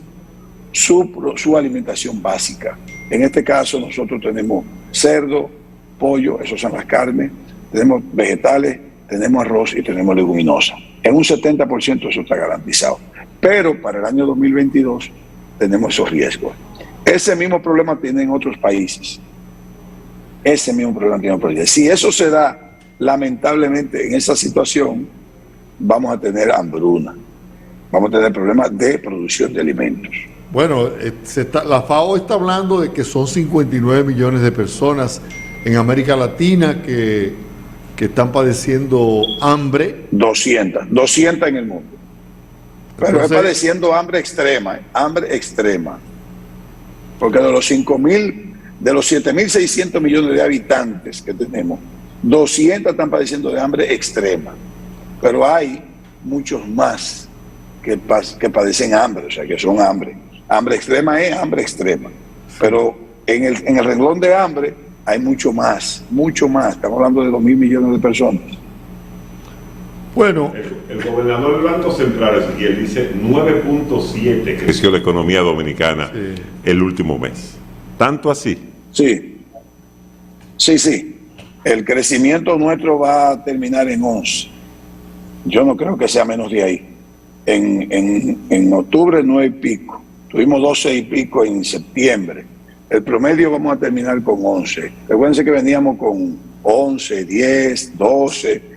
su alimentación básica. En este caso nosotros tenemos cerdo, pollo, esos son las carnes, tenemos vegetales, tenemos arroz y tenemos leguminosas. En un 70% eso está garantizado. Pero para el año 2022 tenemos esos riesgos. Ese mismo problema tienen otros países. Ese mismo problema tiene otros países. Si eso se da, lamentablemente, en esa situación, vamos a tener hambruna. Vamos a tener problemas de producción de alimentos. Bueno, la FAO está hablando de que son 59 millones de personas en América Latina que están padeciendo hambre. 200 en el mundo. Pero entonces, es padeciendo hambre extrema. Porque de los 7.600 millones de habitantes que tenemos, 200 están padeciendo de hambre extrema. Pero hay muchos más que padecen hambre, o sea, que son hambre. Hambre extrema es hambre extrema. Pero en el renglón de hambre hay mucho más. Estamos hablando de 2.000 millones de personas. Bueno, el gobernador del Banco Central, Ezequiel, dice 9.7 creció la economía dominicana el último mes. ¿Tanto así? Sí. El crecimiento nuestro va a terminar en 11. Yo no creo que sea menos de ahí. En octubre 9 y pico. Tuvimos 12 y pico en septiembre. El promedio vamos a terminar con 11. Recuérdense que veníamos con 11, 10, 12...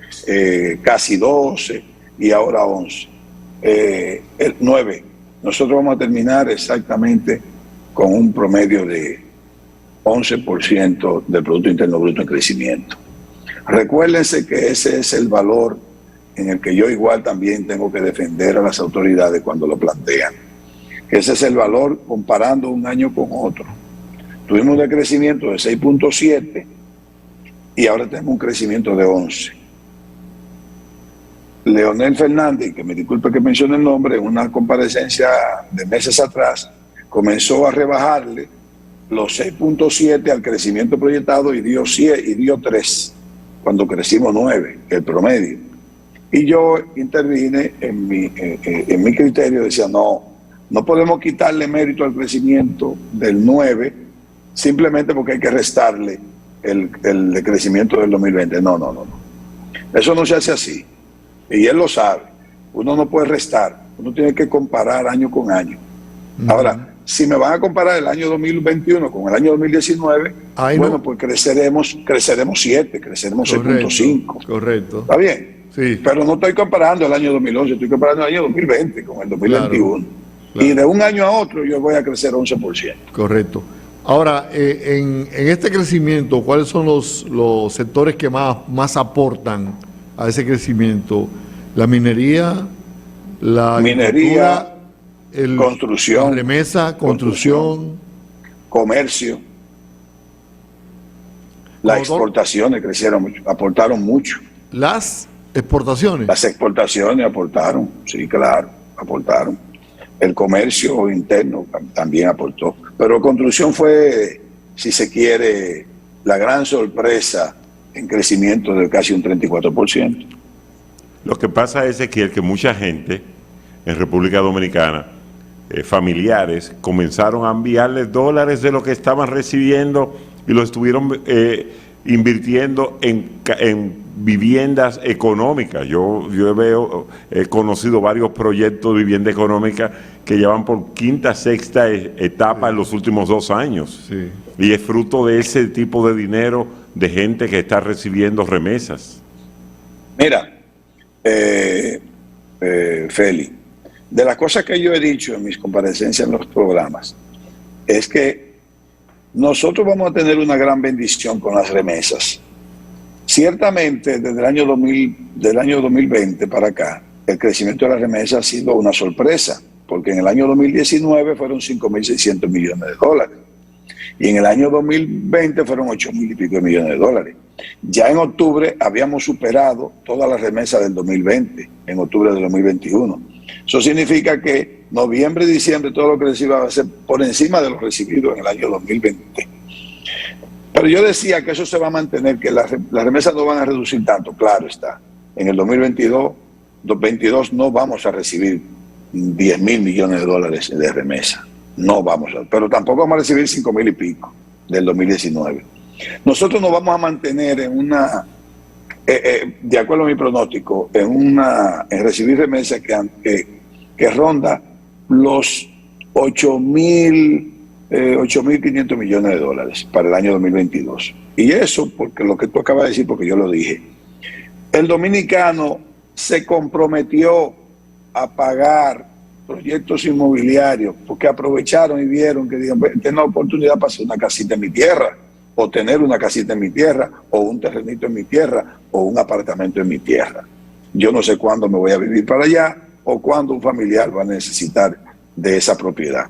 casi 12 y ahora 11. El 9. Nosotros vamos a terminar exactamente con un promedio de 11% del Producto Interno Bruto en crecimiento. Recuérdense que ese es el valor en el que yo igual también tengo que defender a las autoridades cuando lo plantean. Ese es el valor comparando un año con otro. Tuvimos de crecimiento de 6.7 y ahora tenemos un crecimiento de 11. Leonel Fernández, que me disculpe que mencione el nombre, en una comparecencia de meses atrás, comenzó a rebajarle los 6.7 al crecimiento proyectado y dio 3, cuando crecimos 9, el promedio. Y yo intervine en mi criterio, decía, no podemos quitarle mérito al crecimiento del 9, simplemente porque hay que restarle el decrecimiento del 2020. No. Eso no se hace así. Y él lo sabe. Uno no puede restar. Uno tiene que comparar año con año. Ahora, si me van a comparar el año 2021 con el año 2019, bueno, pues creceremos 7, creceremos 6.5. Correcto. ¿Está bien? Sí. Pero no estoy comparando el año 2011, estoy comparando el año 2020 con el 2021. Claro. Y de un año a otro yo voy a crecer 11%. Correcto. Ahora, en este crecimiento, ¿cuáles son los sectores que más aportan a ese crecimiento? La minería, la agricultura, construcción, la remesa, construcción, comercio. Las exportaciones crecieron mucho, aportaron mucho. Las exportaciones. Las exportaciones aportaron, sí, claro, aportaron. El comercio interno también aportó. Pero construcción fue, si se quiere, la gran sorpresa en crecimiento de casi un 34%. Lo que pasa es que mucha gente en República Dominicana, familiares, comenzaron a enviarles dólares de lo que estaban recibiendo y lo estuvieron invirtiendo en viviendas económicas. Yo he conocido varios proyectos de vivienda económica que llevan por quinta, sexta etapa en los últimos 2 años. Sí. Y es fruto de ese tipo de dinero de gente que está recibiendo remesas. Mira, Feli, de las cosas que yo he dicho en mis comparecencias en los programas, es que nosotros vamos a tener una gran bendición con las remesas. Ciertamente, desde el año 2020 para acá, el crecimiento de las remesas ha sido una sorpresa, porque en el año 2019 fueron 5.600 millones de dólares y en el año 2020 fueron 8.000 y pico de millones de dólares. Ya en octubre habíamos superado todas las remesas del 2020, en octubre del 2021. Eso significa que noviembre y diciembre todo lo que reciba va a ser por encima de lo recibido en el año 2020. Pero yo decía que eso se va a mantener, que las remesas no van a reducir tanto, claro está. En el 2022 no vamos a recibir 10.000 millones de dólares de remesa. No vamos a, pero tampoco vamos a recibir 5.000 y pico del 2019. Nosotros nos vamos a mantener en una, de acuerdo a mi pronóstico, en recibir remesas que ronda los 8.500 millones de dólares para el año 2022. Y eso, porque lo que tú acabas de decir, porque yo lo dije, el dominicano se comprometió a pagar proyectos inmobiliarios porque aprovecharon y vieron que dijeron, tengo la oportunidad para hacer una casita en mi tierra, o tener una casita en mi tierra, o un terrenito en mi tierra, o un apartamento en mi tierra. Yo no sé cuándo me voy a vivir para allá, o cuándo un familiar va a necesitar de esa propiedad.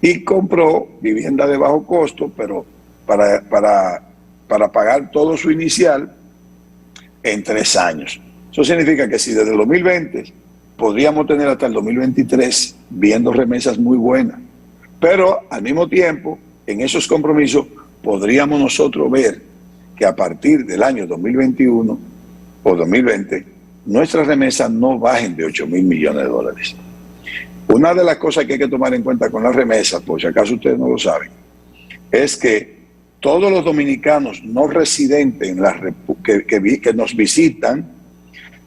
Y compró vivienda de bajo costo, pero para pagar todo su inicial en 3 años. Eso significa que si desde el 2020 podríamos tener hasta el 2023 viendo remesas muy buenas, pero al mismo tiempo, en esos compromisos, podríamos nosotros ver que a partir del año 2021 o 2020, nuestras remesas no bajen de 8.000 millones de dólares. Una de las cosas que hay que tomar en cuenta con las remesas, por si acaso ustedes no lo saben, es que todos los dominicanos no residentes en que nos visitan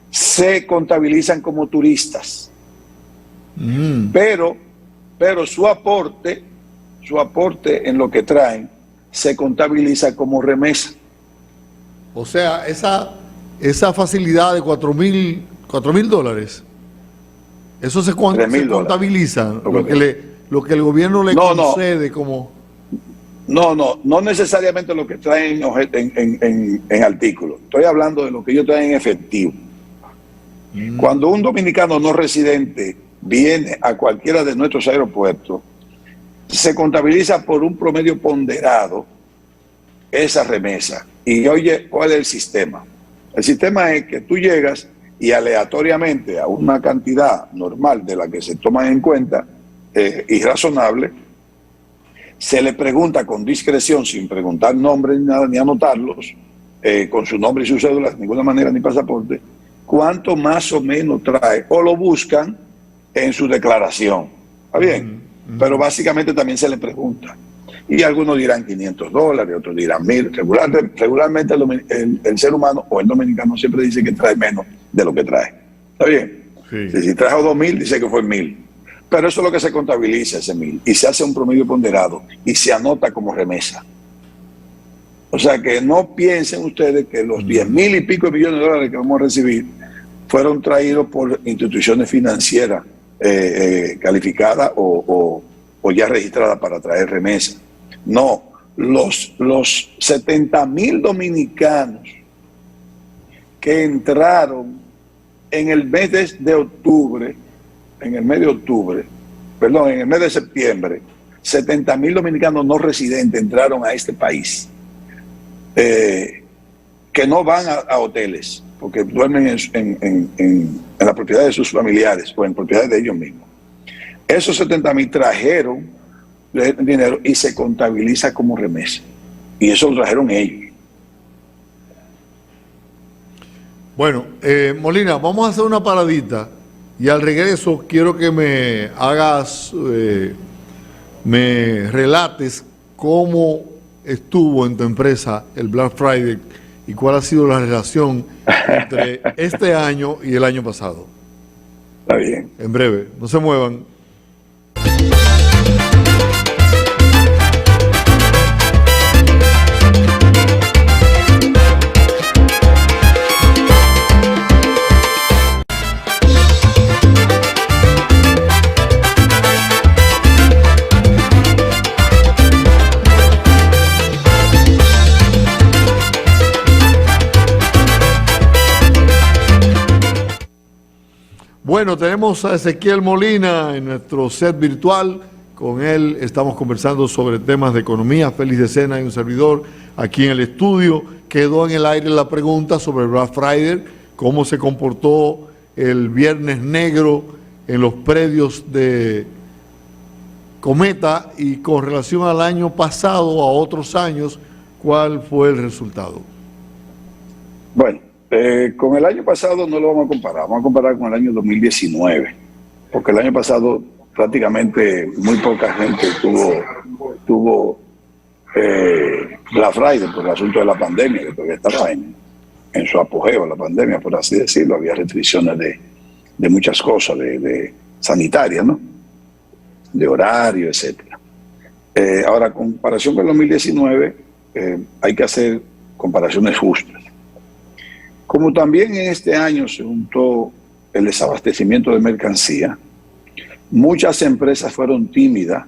se contabilizan como turistas. Pero su aporte en lo que traen se contabiliza como remesa. O sea, esa facilidad de 4.000 dólares, eso se contabiliza, lo que el gobierno le concede como... No necesariamente lo que traen en artículos. Estoy hablando de lo que ellos traen en efectivo. Cuando un dominicano no residente viene a cualquiera de nuestros aeropuertos, se contabiliza por un promedio ponderado esa remesa. Y oye, ¿cuál es el sistema? El sistema es que tú llegas y aleatoriamente a una cantidad normal de la que se toman en cuenta y razonable, se le pregunta con discreción, sin preguntar nombres ni nada, ni anotarlos, con su nombre y su cédula, de ninguna manera, ni pasaporte, cuánto más o menos trae, o lo buscan en su declaración. ¿Está bien? Pero básicamente también se le pregunta. Y algunos dirán $500, otros dirán $1,000. Regularmente el ser humano o el dominicano siempre dice que trae menos de lo que trae. ¿Está bien? Sí. Si trajo 2,000, dice que fue 1,000. Pero eso es lo que se contabiliza, ese 1,000. Y se hace un promedio ponderado y se anota como remesa. O sea que no piensen ustedes que los 10,000 y pico de millones de dólares que vamos a recibir fueron traídos por instituciones financieras calificadas o ya registradas para traer remesas. No, los 70,000 dominicanos que entraron en el mes de octubre, en el mes de septiembre, 70,000 dominicanos no residentes entraron a este país, que no van a hoteles, porque duermen en la propiedad de sus familiares o en propiedades de ellos mismos. Esos 70,000 trajeron dinero y se contabiliza como remesa. Y eso lo trajeron ellos. Bueno, Molina, vamos a hacer una paradita y al regreso quiero que me hagas, me relates cómo estuvo en tu empresa el Black Friday y cuál ha sido la relación entre este año y el año pasado. Está bien. En breve, no se muevan. Bueno, tenemos a Ezequiel Molina en nuestro set virtual. Con él estamos conversando sobre temas de economía. Félix de Sena y un servidor aquí en el estudio. Quedó en el aire la pregunta sobre el Black Friday, cómo se comportó el Viernes Negro en los predios de Cometa y con relación al año pasado, a otros años, ¿cuál fue el resultado? Bueno, con el año pasado no lo vamos a comparar, vamos a comparar con el año 2019, porque el año pasado prácticamente muy poca gente tuvo Black Friday por el asunto de la pandemia, que todavía estaba en su apogeo, la pandemia, por así decirlo. Había restricciones de muchas cosas, de sanitarias, ¿no? De horario, etcétera. Ahora, en comparación con el 2019, hay que hacer comparaciones justas. Como también en este año se juntó el desabastecimiento de mercancía, muchas empresas fueron tímidas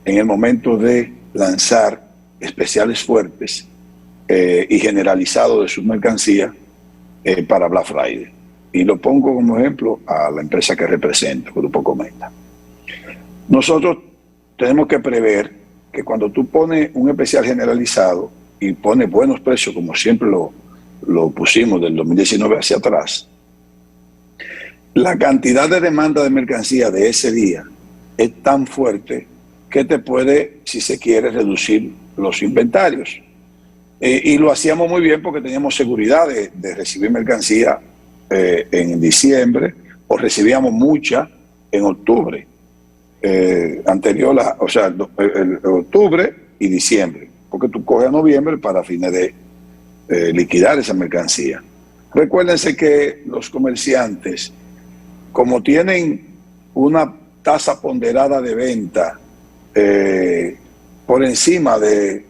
en el momento de lanzar especiales fuertes y generalizados de sus mercancías para Black Friday. Y lo pongo como ejemplo a la empresa que represento, Grupo Cometa. Nosotros tenemos que prever que cuando tú pones un especial generalizado y pones buenos precios, como siempre lo pusimos del 2019 hacia atrás, la cantidad de demanda de mercancía de ese día es tan fuerte que te puede, si se quiere, reducir los inventarios. Y lo hacíamos muy bien porque teníamos seguridad de recibir mercancía en diciembre, o recibíamos mucha en octubre, octubre y diciembre, porque tú coges a noviembre para fines de liquidar esa mercancía. Recuérdense que los comerciantes, como tienen una tasa ponderada de venta por encima de,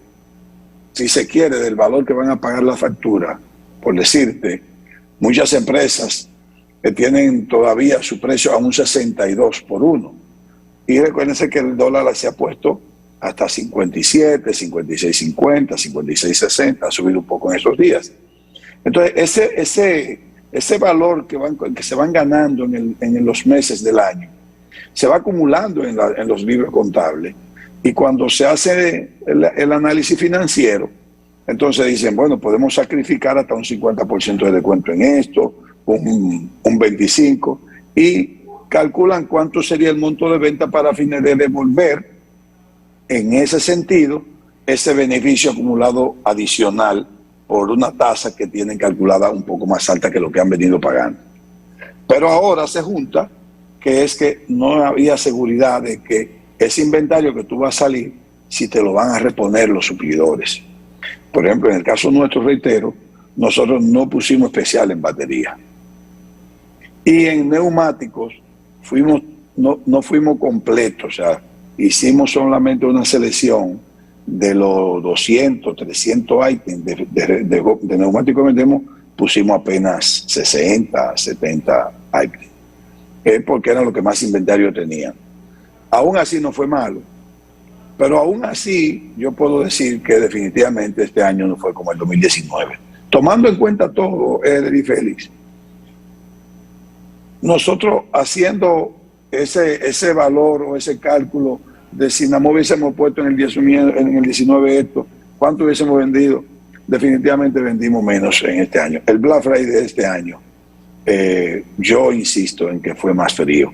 si se quiere, del valor que van a pagar la factura, por decirte, muchas empresas que tienen todavía su precio a un 62 por 1. Y recuérdense que el dólar se ha puesto hasta 57, 56.50, 56.60, ha subido un poco en esos días. Entonces, ese valor que se van ganando en los meses del año se va acumulando en los libros contables. Y cuando se hace el análisis financiero, entonces dicen, bueno, podemos sacrificar hasta un 50% de descuento en esto, un 25%, y calculan cuánto sería el monto de venta para fines de devolver en ese sentido ese beneficio acumulado adicional por una tasa que tienen calculada un poco más alta que lo que han venido pagando. Pero ahora se junta, que es que no había seguridad de que ese inventario que tú vas a salir si te lo van a reponer los suplidores. Por ejemplo, en el caso nuestro, reitero, nosotros no pusimos especial en batería. Y en neumáticos no fuimos completos, o sea, hicimos solamente una selección de los 200, 300 ítems de neumáticos que vendemos, pusimos apenas 60, 70 ítems, porque eran los que más inventario tenían. Aún así no fue malo, pero aún así yo puedo decir que definitivamente este año no fue como el 2019. Tomando en cuenta todo, Eder y Félix, nosotros haciendo ese valor o ese cálculo de si nada más hubiésemos puesto en el 19 esto, ¿cuánto hubiésemos vendido? Definitivamente vendimos menos en este año. El Black Friday de este año, yo insisto en que fue más frío,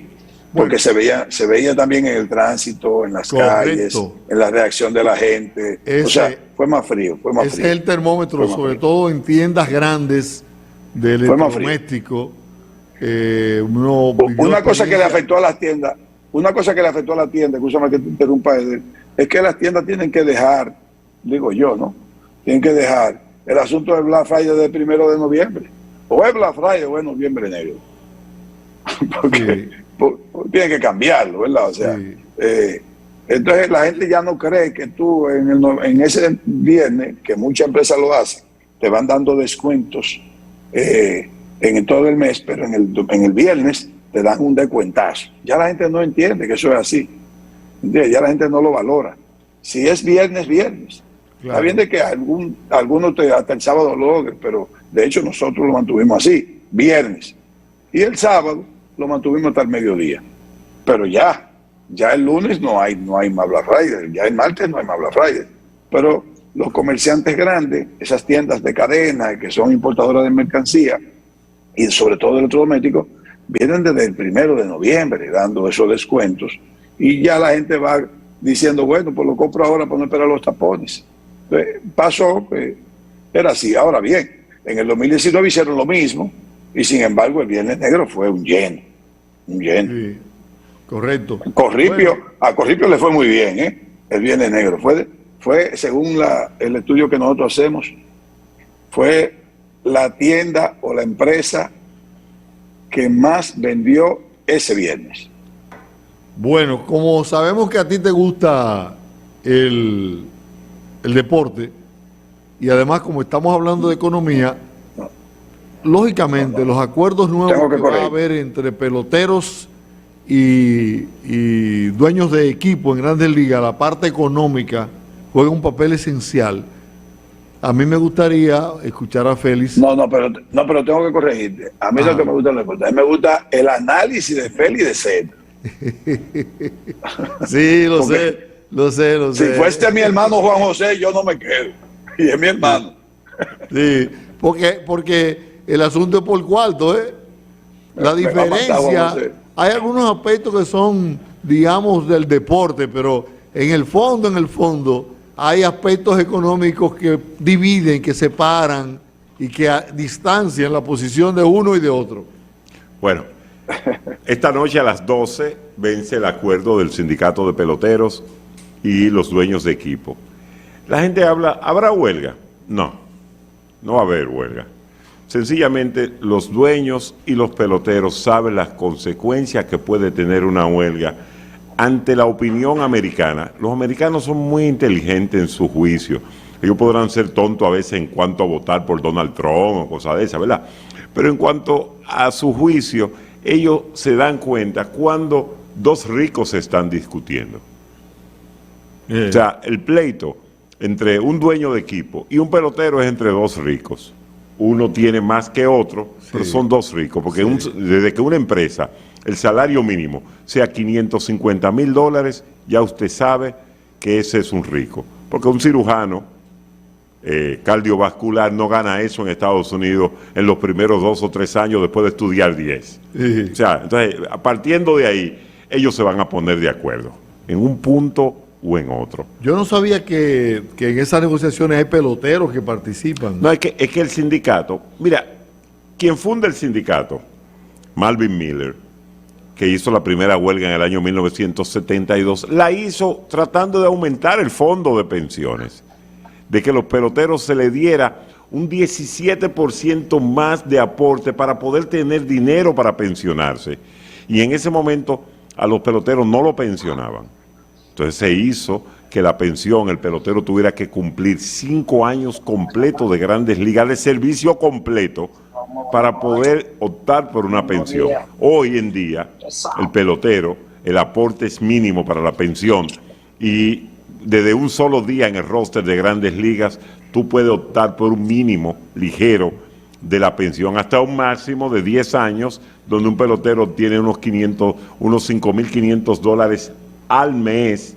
porque se veía también en el tránsito, en las calles, en la reacción de la gente. O sea, fue más frío. Ese es el termómetro, sobre todo en tiendas grandes de electrodoméstico. Una cosa que le afectó a las tiendas, escúchame que te interrumpa, Eder, es que las tiendas tienen que dejar, digo yo, ¿no? Tienen que dejar el asunto del Black Friday del 1 de noviembre. O es Black Friday o es noviembre negro. Porque tienen que cambiarlo, ¿verdad? O sea, entonces la gente ya no cree que tú en ese viernes, que muchas empresas lo hacen, te van dando descuentos en todo el mes, pero en el viernes te dan un descuentazo. Ya la gente no entiende que eso es así. ¿Entiendes? Ya la gente no lo valora. Si es viernes, viernes. Claro. Está bien de que algunos hasta el sábado lo logren, pero de hecho nosotros lo mantuvimos así, viernes. Y el sábado lo mantuvimos hasta el mediodía. Pero ya el lunes no hay más Black Friday, ya el martes no hay más Black Friday. Pero los comerciantes grandes, esas tiendas de cadena que son importadoras de mercancía, y sobre todo electrodomésticos, vienen desde el 1 de noviembre dando esos descuentos, y ya la gente va diciendo, bueno, pues lo compro ahora para no esperar los tapones. Entonces, pasó, era así. Ahora bien, en el 2019 hicieron lo mismo, y sin embargo el Viernes Negro fue un lleno. Sí, correcto. A Corripio le fue muy bien, el Viernes Negro. Fue según el estudio que nosotros hacemos, fue la tienda o la empresa que más vendió ese viernes. Bueno, como sabemos que a ti te gusta el deporte, y además como estamos hablando de economía, lógicamente los acuerdos nuevos que va a haber entre peloteros y dueños de equipo en Grandes Ligas, la parte económica juega un papel esencial. A mí me gustaría escuchar a Félix. Pero tengo que corregirte. A mí lo que me gusta el deporte. A mí me gusta el análisis de Félix y de Zeta. Sí, lo sé. Si fuese mi hermano Juan José, yo no me quedo. Y es mi hermano. Sí, porque el asunto es por cuarto, La diferencia, hay algunos aspectos que son, digamos, del deporte, pero en el fondo, hay aspectos económicos que dividen, que separan y que distancian la posición de uno y de otro. Bueno, esta noche a las 12 vence el acuerdo del sindicato de peloteros y los dueños de equipo. La gente habla, ¿habrá huelga? No va a haber huelga. Sencillamente los dueños y los peloteros saben las consecuencias que puede tener una huelga ante la opinión americana. Los americanos son muy inteligentes en su juicio. Ellos podrán ser tontos a veces en cuanto a votar por Donald Trump o cosas de esas, ¿verdad? Pero en cuanto a su juicio, ellos se dan cuenta cuando dos ricos se están discutiendo. O sea, el pleito entre un dueño de equipo y un pelotero es entre dos ricos. Uno tiene más que otro, pero son dos ricos, porque desde que una empresa, el salario mínimo sea $550,000, ya usted sabe que ese es un rico. Porque un cirujano cardiovascular no gana eso en Estados Unidos en los primeros 2 o 3 años después de estudiar 10. Sí. O sea, entonces, partiendo de ahí, ellos se van a poner de acuerdo en un punto o en otro. Yo no sabía que en esas negociaciones hay peloteros que participan. No, es que el sindicato, mira, quien funda el sindicato, Malvin Miller, que hizo la primera huelga en el año 1972, la hizo tratando de aumentar el fondo de pensiones, de que los peloteros se les diera un 17% más de aporte para poder tener dinero para pensionarse. Y en ese momento a los peloteros no lo pensionaban. Entonces se hizo que la pensión, el pelotero tuviera que cumplir 5 años completos de Grandes Ligas, de servicio completo, para poder optar por una pensión. Hoy en día, el pelotero, el aporte es mínimo para la pensión y desde un solo día en el roster de Grandes Ligas, tú puedes optar por un mínimo ligero de la pensión hasta un máximo de 10 años, donde un pelotero obtiene unos $5.500 al mes.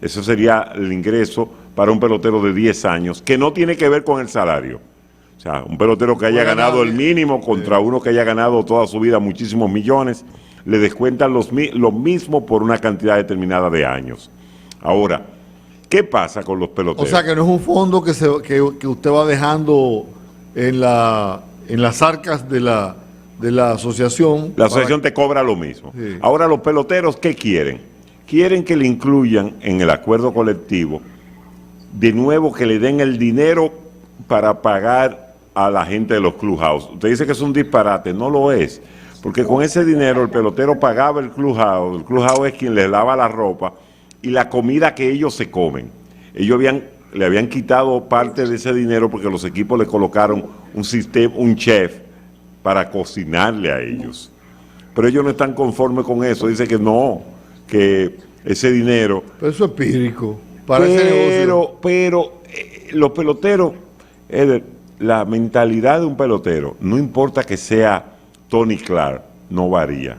Eso sería el ingreso para un pelotero de 10 años, que no tiene que ver con el salario. O sea, un pelotero que haya ganado el mínimo contra uno que haya ganado toda su vida muchísimos millones, le descuentan lo mismo por una cantidad determinada de años. Ahora, ¿qué pasa con los peloteros? O sea, que no es un fondo que usted va dejando en las arcas de la asociación. La asociación te cobra lo mismo. Sí. Ahora, los peloteros, ¿qué quieren? Quieren que le incluyan en el acuerdo colectivo, de nuevo, que le den el dinero para pagar a la gente de los clubhouse. Usted dice que es un disparate, no lo es, porque con ese dinero el pelotero pagaba el clubhouse es quien les lava la ropa y la comida que ellos se comen. Ellos le habían quitado parte de ese dinero porque los equipos le colocaron un chef para cocinarle a ellos. Pero ellos no están conformes con eso, dicen que no, que ese dinero... Pero eso es pírico para ese negocio. Pero los peloteros... la mentalidad de un pelotero, no importa que sea Tony Clark, no varía.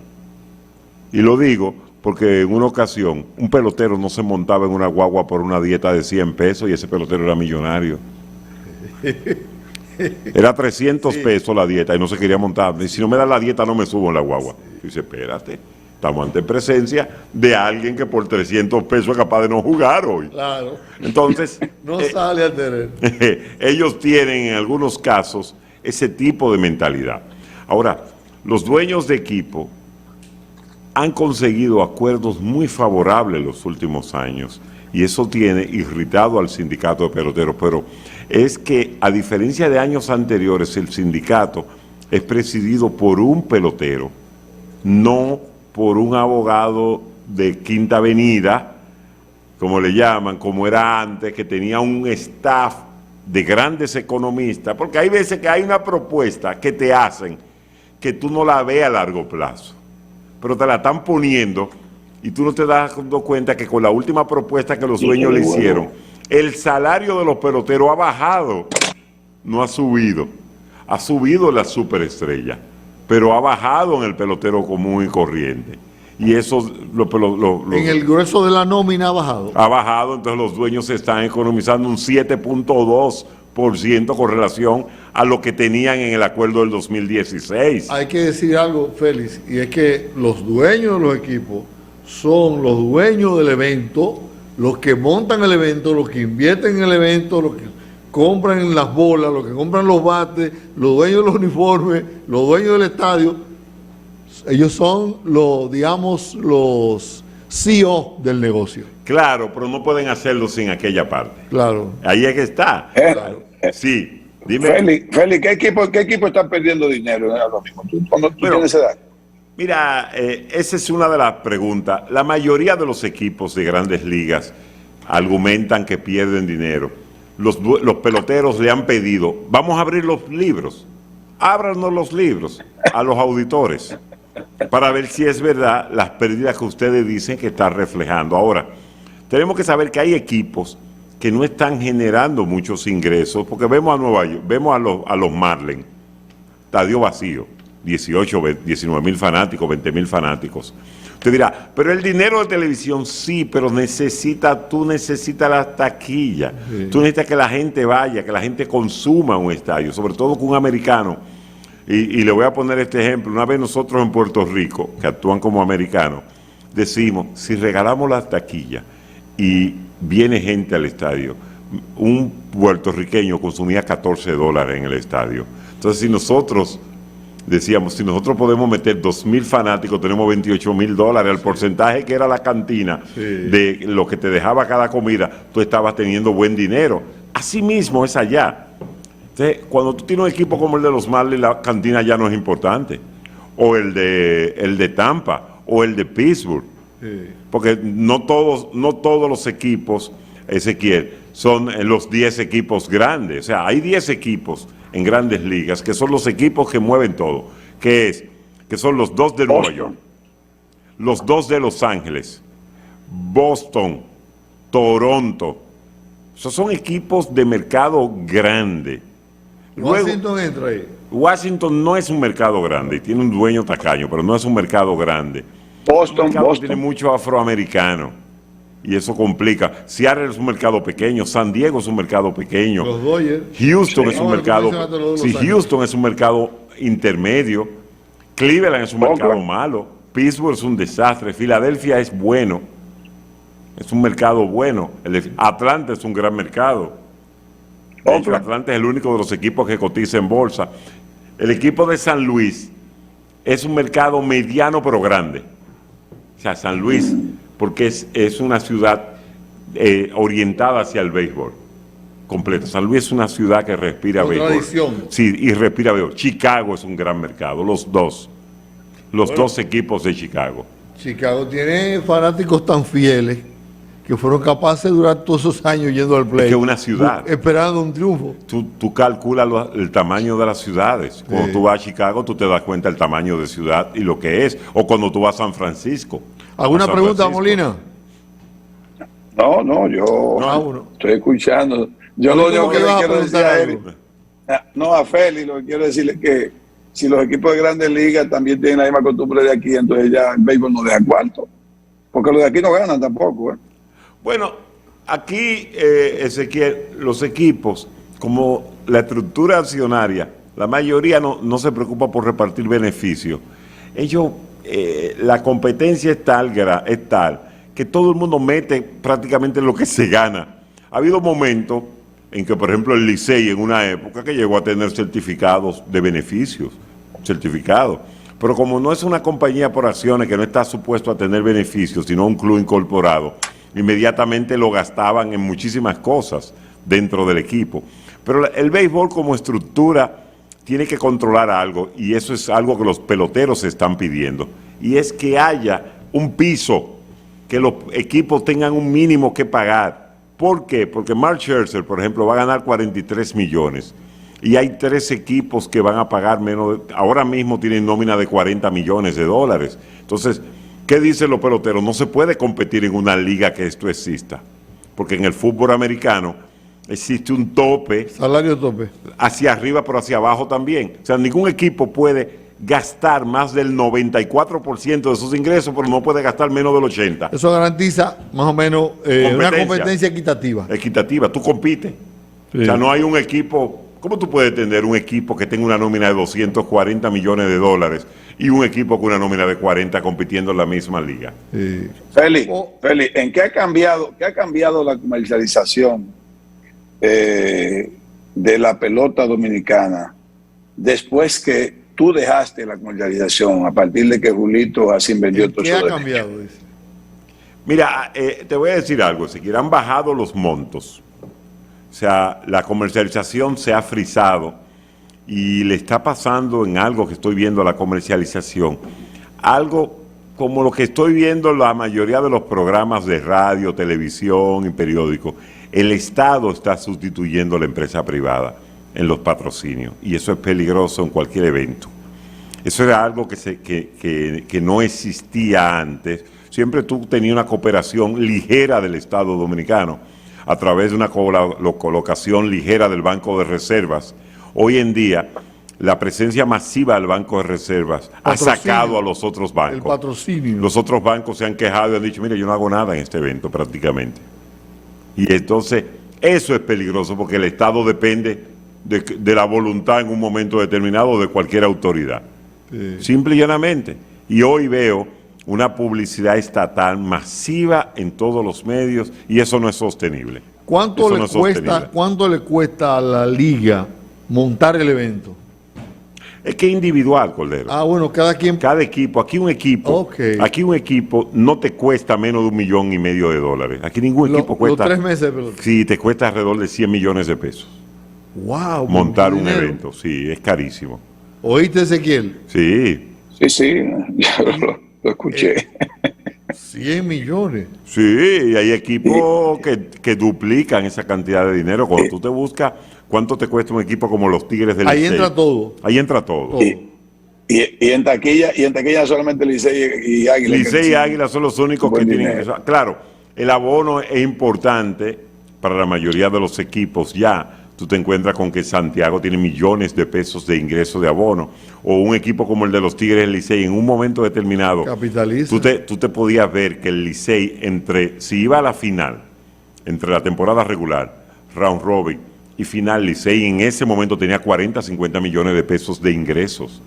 Y lo digo porque en una ocasión un pelotero no se montaba en una guagua por una dieta de 100 pesos y ese pelotero era millonario. Era 300 pesos la dieta y no se quería montar. Y si no me dan la dieta no me subo en la guagua. Y dice, espérate, estamos ante presencia de alguien que por 300 pesos es capaz de no jugar hoy. Claro. Entonces, no sale a tener. Ellos tienen en algunos casos ese tipo de mentalidad. Ahora, los dueños de equipo han conseguido acuerdos muy favorables en los últimos años y eso tiene irritado al sindicato de peloteros, pero es que a diferencia de años anteriores el sindicato es presidido por un pelotero, no por un abogado de Quinta Avenida, como le llaman, como era antes, que tenía un staff de grandes economistas, porque hay veces que hay una propuesta que te hacen que tú no la ves a largo plazo, pero te la están poniendo y tú no te das dando cuenta que con la última propuesta que los dueños le hicieron, el salario de los peloteros ha bajado, no ha subido la superestrella, pero ha bajado en el pelotero común y corriente. Y eso en el grueso de la nómina ha bajado. Ha bajado, entonces los dueños están economizando un 7.2% con relación a lo que tenían en el acuerdo del 2016. Hay que decir algo, Félix, y es que los dueños de los equipos son los dueños del evento, los que montan el evento, los que invierten en el evento, los que compran las bolas, los que compran los bates, los dueños de los uniformes, los dueños del estadio. Ellos son los CEO del negocio. Claro, pero no pueden hacerlo sin aquella parte. Claro. Ahí es que está. Claro. Sí, dime. Félix, ¿qué equipo está perdiendo dinero ahora mismo? Cuando tú tienes esa edad. Mira, esa es una de las preguntas. La mayoría de los equipos de Grandes Ligas argumentan que pierden dinero. Los peloteros le han pedido, vamos a abrir los libros, ábranos los libros a los auditores para ver si es verdad las pérdidas que ustedes dicen que está reflejando. Ahora, tenemos que saber que hay equipos que no están generando muchos ingresos, porque vemos a Nueva York, vemos a los Marlins, estadio vacío, 19 mil fanáticos, 20 mil fanáticos. Usted dirá, pero el dinero de televisión sí, pero tú necesitas la taquilla, sí. Tú necesitas que la gente vaya, que la gente consuma un estadio, sobre todo con un americano. Y le voy a poner este ejemplo. Una vez nosotros en Puerto Rico, que actúan como americanos, decimos, si regalamos la taquilla y viene gente al estadio, un puertorriqueño consumía $14 en el estadio. Entonces, si nosotros decíamos, si nosotros podemos meter 2.000 fanáticos, tenemos $28,000. El porcentaje que era la cantina de lo que te dejaba cada comida, tú estabas teniendo buen dinero. Así mismo es allá. Entonces, cuando tú tienes un equipo como el de los Marlins, la cantina ya no es importante. O el de Tampa, o el de Pittsburgh. Porque no todos los equipos, Ezequiel, son los 10 equipos grandes. O sea, hay 10 equipos en grandes ligas que son los equipos que mueven todo. Que son los 2 de Nueva York, los 2 de Los Ángeles, Boston, Toronto. Esos son equipos de mercado grande. Washington entra ahí. Washington no es un mercado grande, tiene un dueño tacaño, pero no es un mercado grande. Boston Tiene mucho afroamericano y eso complica. Seattle es un mercado pequeño, San Diego es un mercado pequeño, Los Dodgers. Houston es un No, mercado, sí, Houston es un mercado intermedio, Cleveland es un mercado Oakland. malo, Pittsburgh es un desastre, Filadelfia es bueno, es un mercado bueno, Atlanta es un gran mercado. De hecho, Oakland. Atlanta es el único de los equipos que cotiza en bolsa. El equipo de San Luis es un mercado mediano pero grande. O sea, San Luis, porque es una ciudad orientada hacia el béisbol completo. San Luis es una ciudad que respira Con béisbol. tradición. Sí, y respira béisbol. Chicago es un gran mercado, los dos. Los dos equipos de Chicago. Chicago tiene fanáticos tan fieles que fueron capaces de durar todos esos años yendo al play. Es que una ciudad. Esperando un triunfo. Tú calculas el tamaño de las ciudades. Cuando tú vas a Chicago, tú te das cuenta del tamaño de ciudad y lo que es. O cuando tú vas a San Francisco. ¿Alguna A San pregunta, Francisco. Molina? No, yo Uno. estoy escuchando. Yo lo único que le ibas a quiero decir preguntar a algo? él, no a Félix, lo que quiero decirle es que si los equipos de grandes ligas también tienen la misma costumbre de aquí, entonces ya el béisbol no deja cuarto. Porque los de aquí no ganan tampoco, ¿eh? Bueno, aquí, Ezequiel, los equipos, como la estructura accionaria, la mayoría no se preocupa por repartir beneficios. Ellos, la competencia es tal que todo el mundo mete prácticamente lo que se gana. Ha habido momentos en que, por ejemplo, el Licey en una época que llegó a tener certificados de beneficios, certificados. Pero como no es una compañía por acciones que no está supuesto a tener beneficios, sino un club incorporado, inmediatamente lo gastaban en muchísimas cosas dentro del equipo. Pero el béisbol como estructura tiene que controlar algo, y eso es algo que los peloteros están pidiendo, y es que haya un piso, que los equipos tengan un mínimo que pagar. ¿Por qué? Porque Mark Scherzer, por ejemplo, va a ganar 43 millones, y hay 3 equipos que van a pagar menos, ahora mismo tienen nómina de $40 millones. Entonces, ¿qué dicen los peloteros? No se puede competir en una liga que esto exista, porque en el fútbol americano existe un tope, Salario tope. hacia arriba pero hacia abajo también. O sea, ningún equipo puede gastar más del 94% de sus ingresos, pero no puede gastar menos del 80%. Eso garantiza más o menos una competencia equitativa. Equitativa, tú compites. Sí. O sea, no hay un equipo. ¿Cómo tú puedes tener un equipo que tenga una nómina de $240 millones y un equipo con una nómina de 40 compitiendo en la misma liga? Sí. Félix, Oh. ¿en qué ha cambiado la comercialización de la pelota dominicana después que tú dejaste la comercialización a partir de que Julito así vendió todo ¿Qué eso ha de cambiado? Dice. Mira, te voy a decir algo, si han bajado los montos. O sea, la comercialización se ha frisado y le está pasando en algo que estoy viendo a la comercialización. Algo como lo que estoy viendo en la mayoría de los programas de radio, televisión y periódicos. El Estado está sustituyendo a la empresa privada en los patrocinios y eso es peligroso en cualquier evento. Eso era algo que no existía antes. Siempre tú tenías una cooperación ligera del Estado dominicano a través de una colocación ligera del Banco de Reservas. Hoy en día, la presencia masiva del Banco de Reservas ha Patrocinio. sacado a los otros bancos. El patrocinio. Los otros bancos se han quejado y han dicho, mire, yo no hago nada en este evento prácticamente. Y entonces, eso es peligroso porque el Estado depende de la voluntad en un momento determinado de cualquier autoridad. Sí. Simple y llanamente. Y hoy veo una publicidad estatal masiva en todos los medios y eso no es sostenible. ¿Cuánto Eso no es sostenible. le cuesta a la liga montar el evento? Es que es individual, Cordero. Ah, bueno, cada equipo, aquí un equipo no te cuesta menos de $1,500,000. Aquí ningún equipo cuesta. Los 3 meses, pero... Sí, te cuesta alrededor de 100 millones de pesos. Wow. Montar un evento, sí, es carísimo. ¿Oíste, Ezequiel? Sí. Sí, ya lo escuché. 100 millones. Sí, y hay equipos que duplican esa cantidad de dinero. Cuando tú te buscas cuánto te cuesta un equipo como los Tigres del Licey. Ahí entra todo. Ahí entra todo. Y en taquilla solamente Licey y Águila. Licey y Águila son los únicos que tienen eso. Claro, el abono es importante para la mayoría de los equipos ya. Tú te encuentras con que Santiago tiene millones de pesos de ingresos de abono, o un equipo como el de los Tigres del Licey, en un momento determinado, capitaliza. Tú te podías ver que el Licey, si iba a la final, entre la temporada regular, round robin y final, Licey en ese momento tenía 40, 50 millones de pesos de ingresos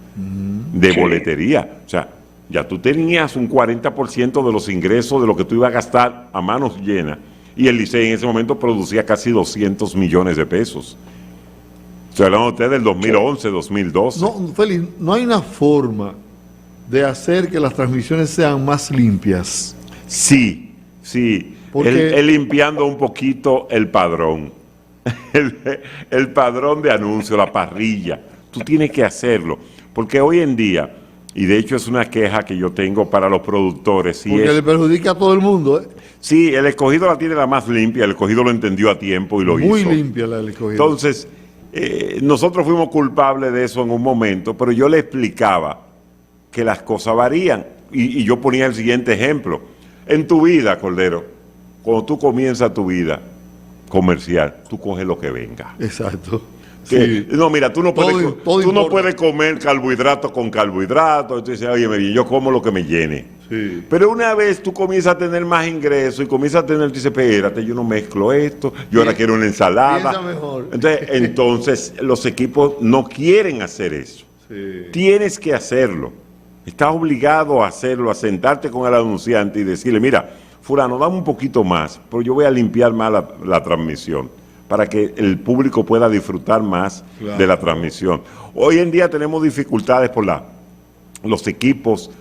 de boletería. O sea, ya tú tenías un 40% de los ingresos de lo que tú ibas a gastar a manos llenas. Y el Licey en ese momento producía casi 200 millones de pesos. Estoy hablando de usted del 2011, 2012. No, Félix, no hay una forma de hacer que las transmisiones sean más limpias. Sí. Él limpiando un poquito el padrón. El padrón de anuncio, la parrilla. Tú tienes que hacerlo. Porque hoy en día, y de hecho es una queja que yo tengo para los productores. Porque le perjudica a todo el mundo, ¿eh? Sí, el Escogido la tiene la más limpia, el Escogido lo entendió a tiempo y lo hizo. Muy limpia la del Escogido. Entonces, nosotros fuimos culpables de eso en un momento, pero yo le explicaba que las cosas varían. Y yo ponía el siguiente ejemplo. En tu vida, Cordero, cuando tú comienzas tu vida comercial, tú coges lo que venga. Exacto. Sí. No, mira, tú no puedes comer carbohidratos con carbohidratos. Entonces, oye, bien, yo como lo que me llene. Sí. Pero una vez tú comienzas a tener más ingresos y comienzas a tener, tú dices, espérate, yo no mezclo esto, yo ahora quiero una ensalada. Mejor. Entonces, los equipos no quieren hacer eso. Sí. Tienes que hacerlo. Estás obligado a hacerlo, a sentarte con el anunciante y decirle, mira, fulano, dame un poquito más, pero yo voy a limpiar más la transmisión, para que el público pueda disfrutar más de la transmisión. Hoy en día tenemos dificultades por los equipos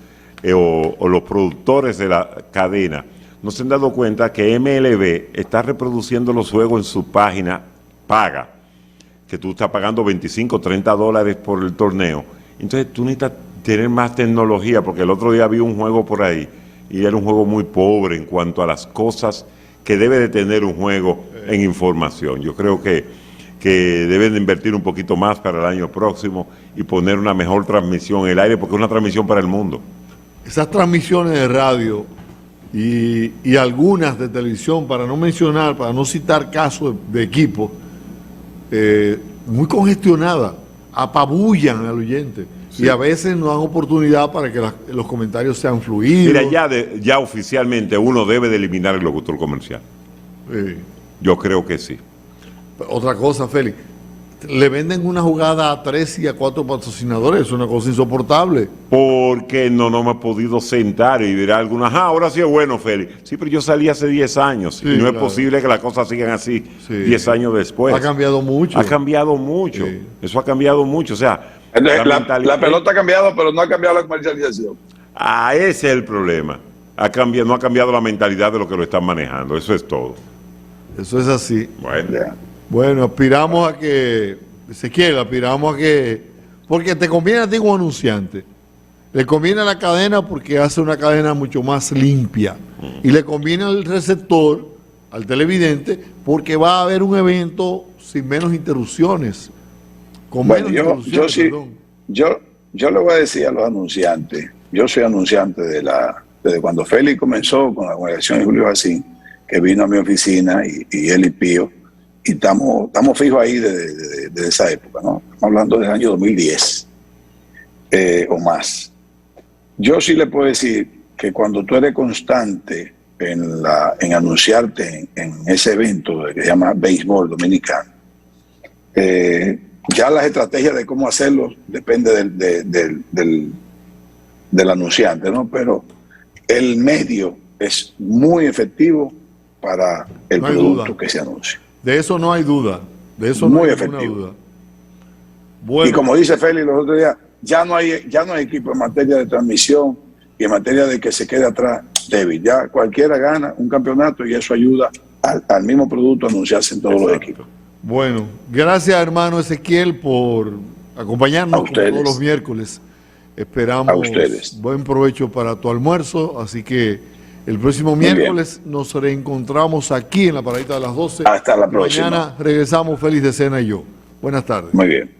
o los productores de la cadena. No se han dado cuenta que MLB está reproduciendo los juegos en su página paga, que tú estás pagando $25, $30 por el torneo. Entonces tú necesitas tener más tecnología, porque el otro día vi un juego por ahí y era un juego muy pobre en cuanto a las cosas que debe de tener un juego en información. Yo creo que deben de invertir un poquito más para el año próximo y poner una mejor transmisión en el aire, porque es una transmisión para el mundo. Esas transmisiones de radio y algunas de televisión, para no mencionar, para no citar casos de equipos, muy congestionadas, apabullan al oyente. Sí. Y a veces no dan oportunidad para que los comentarios sean fluidos. Mira, ya oficialmente uno debe de eliminar el locutor comercial. Sí. Yo creo que sí. Otra cosa, Félix, le venden una jugada a 3 y a 4 patrocinadores, es una cosa insoportable. Porque no me he podido sentar y dirá alguna, ahora sí es bueno, Félix. Sí, pero yo salí hace 10 años, sí, y no es posible que las cosas sigan así 10 años después. Ha cambiado mucho. Ha cambiado mucho, sí. Eso ha cambiado mucho, o sea... La pelota ha cambiado, pero no ha cambiado la comercialización. Ese es el problema. No ha cambiado la mentalidad de lo que lo están manejando, eso es todo. Eso es así. Bueno, aspiramos a que, Ezequiel, porque te conviene a ti como anunciante, le conviene a la cadena porque hace una cadena mucho más limpia, y le conviene al receptor, al televidente, porque va a haber un evento sin menos interrupciones. Yo le voy a decir a los anunciantes, yo soy anunciante desde cuando Félix comenzó con la congregación de Julio Jacín, que vino a mi oficina y él y Pío, y estamos fijos ahí desde esa época, ¿no? Estamos hablando del año 2010 o más. Yo sí le puedo decir que cuando tú eres constante en anunciarte en ese evento que se llama Béisbol Dominicano, ya las estrategias de cómo hacerlo depende del anunciante, ¿no? Pero el medio es muy efectivo para el producto que se anuncia. De eso no hay duda. De eso no hay ninguna duda. Bueno. Y como dice Félix los otros días, ya no hay equipo en materia de transmisión y en materia de que se quede atrás débil. Ya cualquiera gana un campeonato y eso ayuda al mismo producto a anunciarse en todos los equipos. Bueno, gracias hermano Ezequiel por acompañarnos como todos los miércoles. Esperamos buen provecho para tu almuerzo, así que el próximo miércoles nos reencontramos aquí en la paradita de las 12. Hasta la próxima. Mañana regresamos Félix de Sena y yo. Buenas tardes. Muy bien.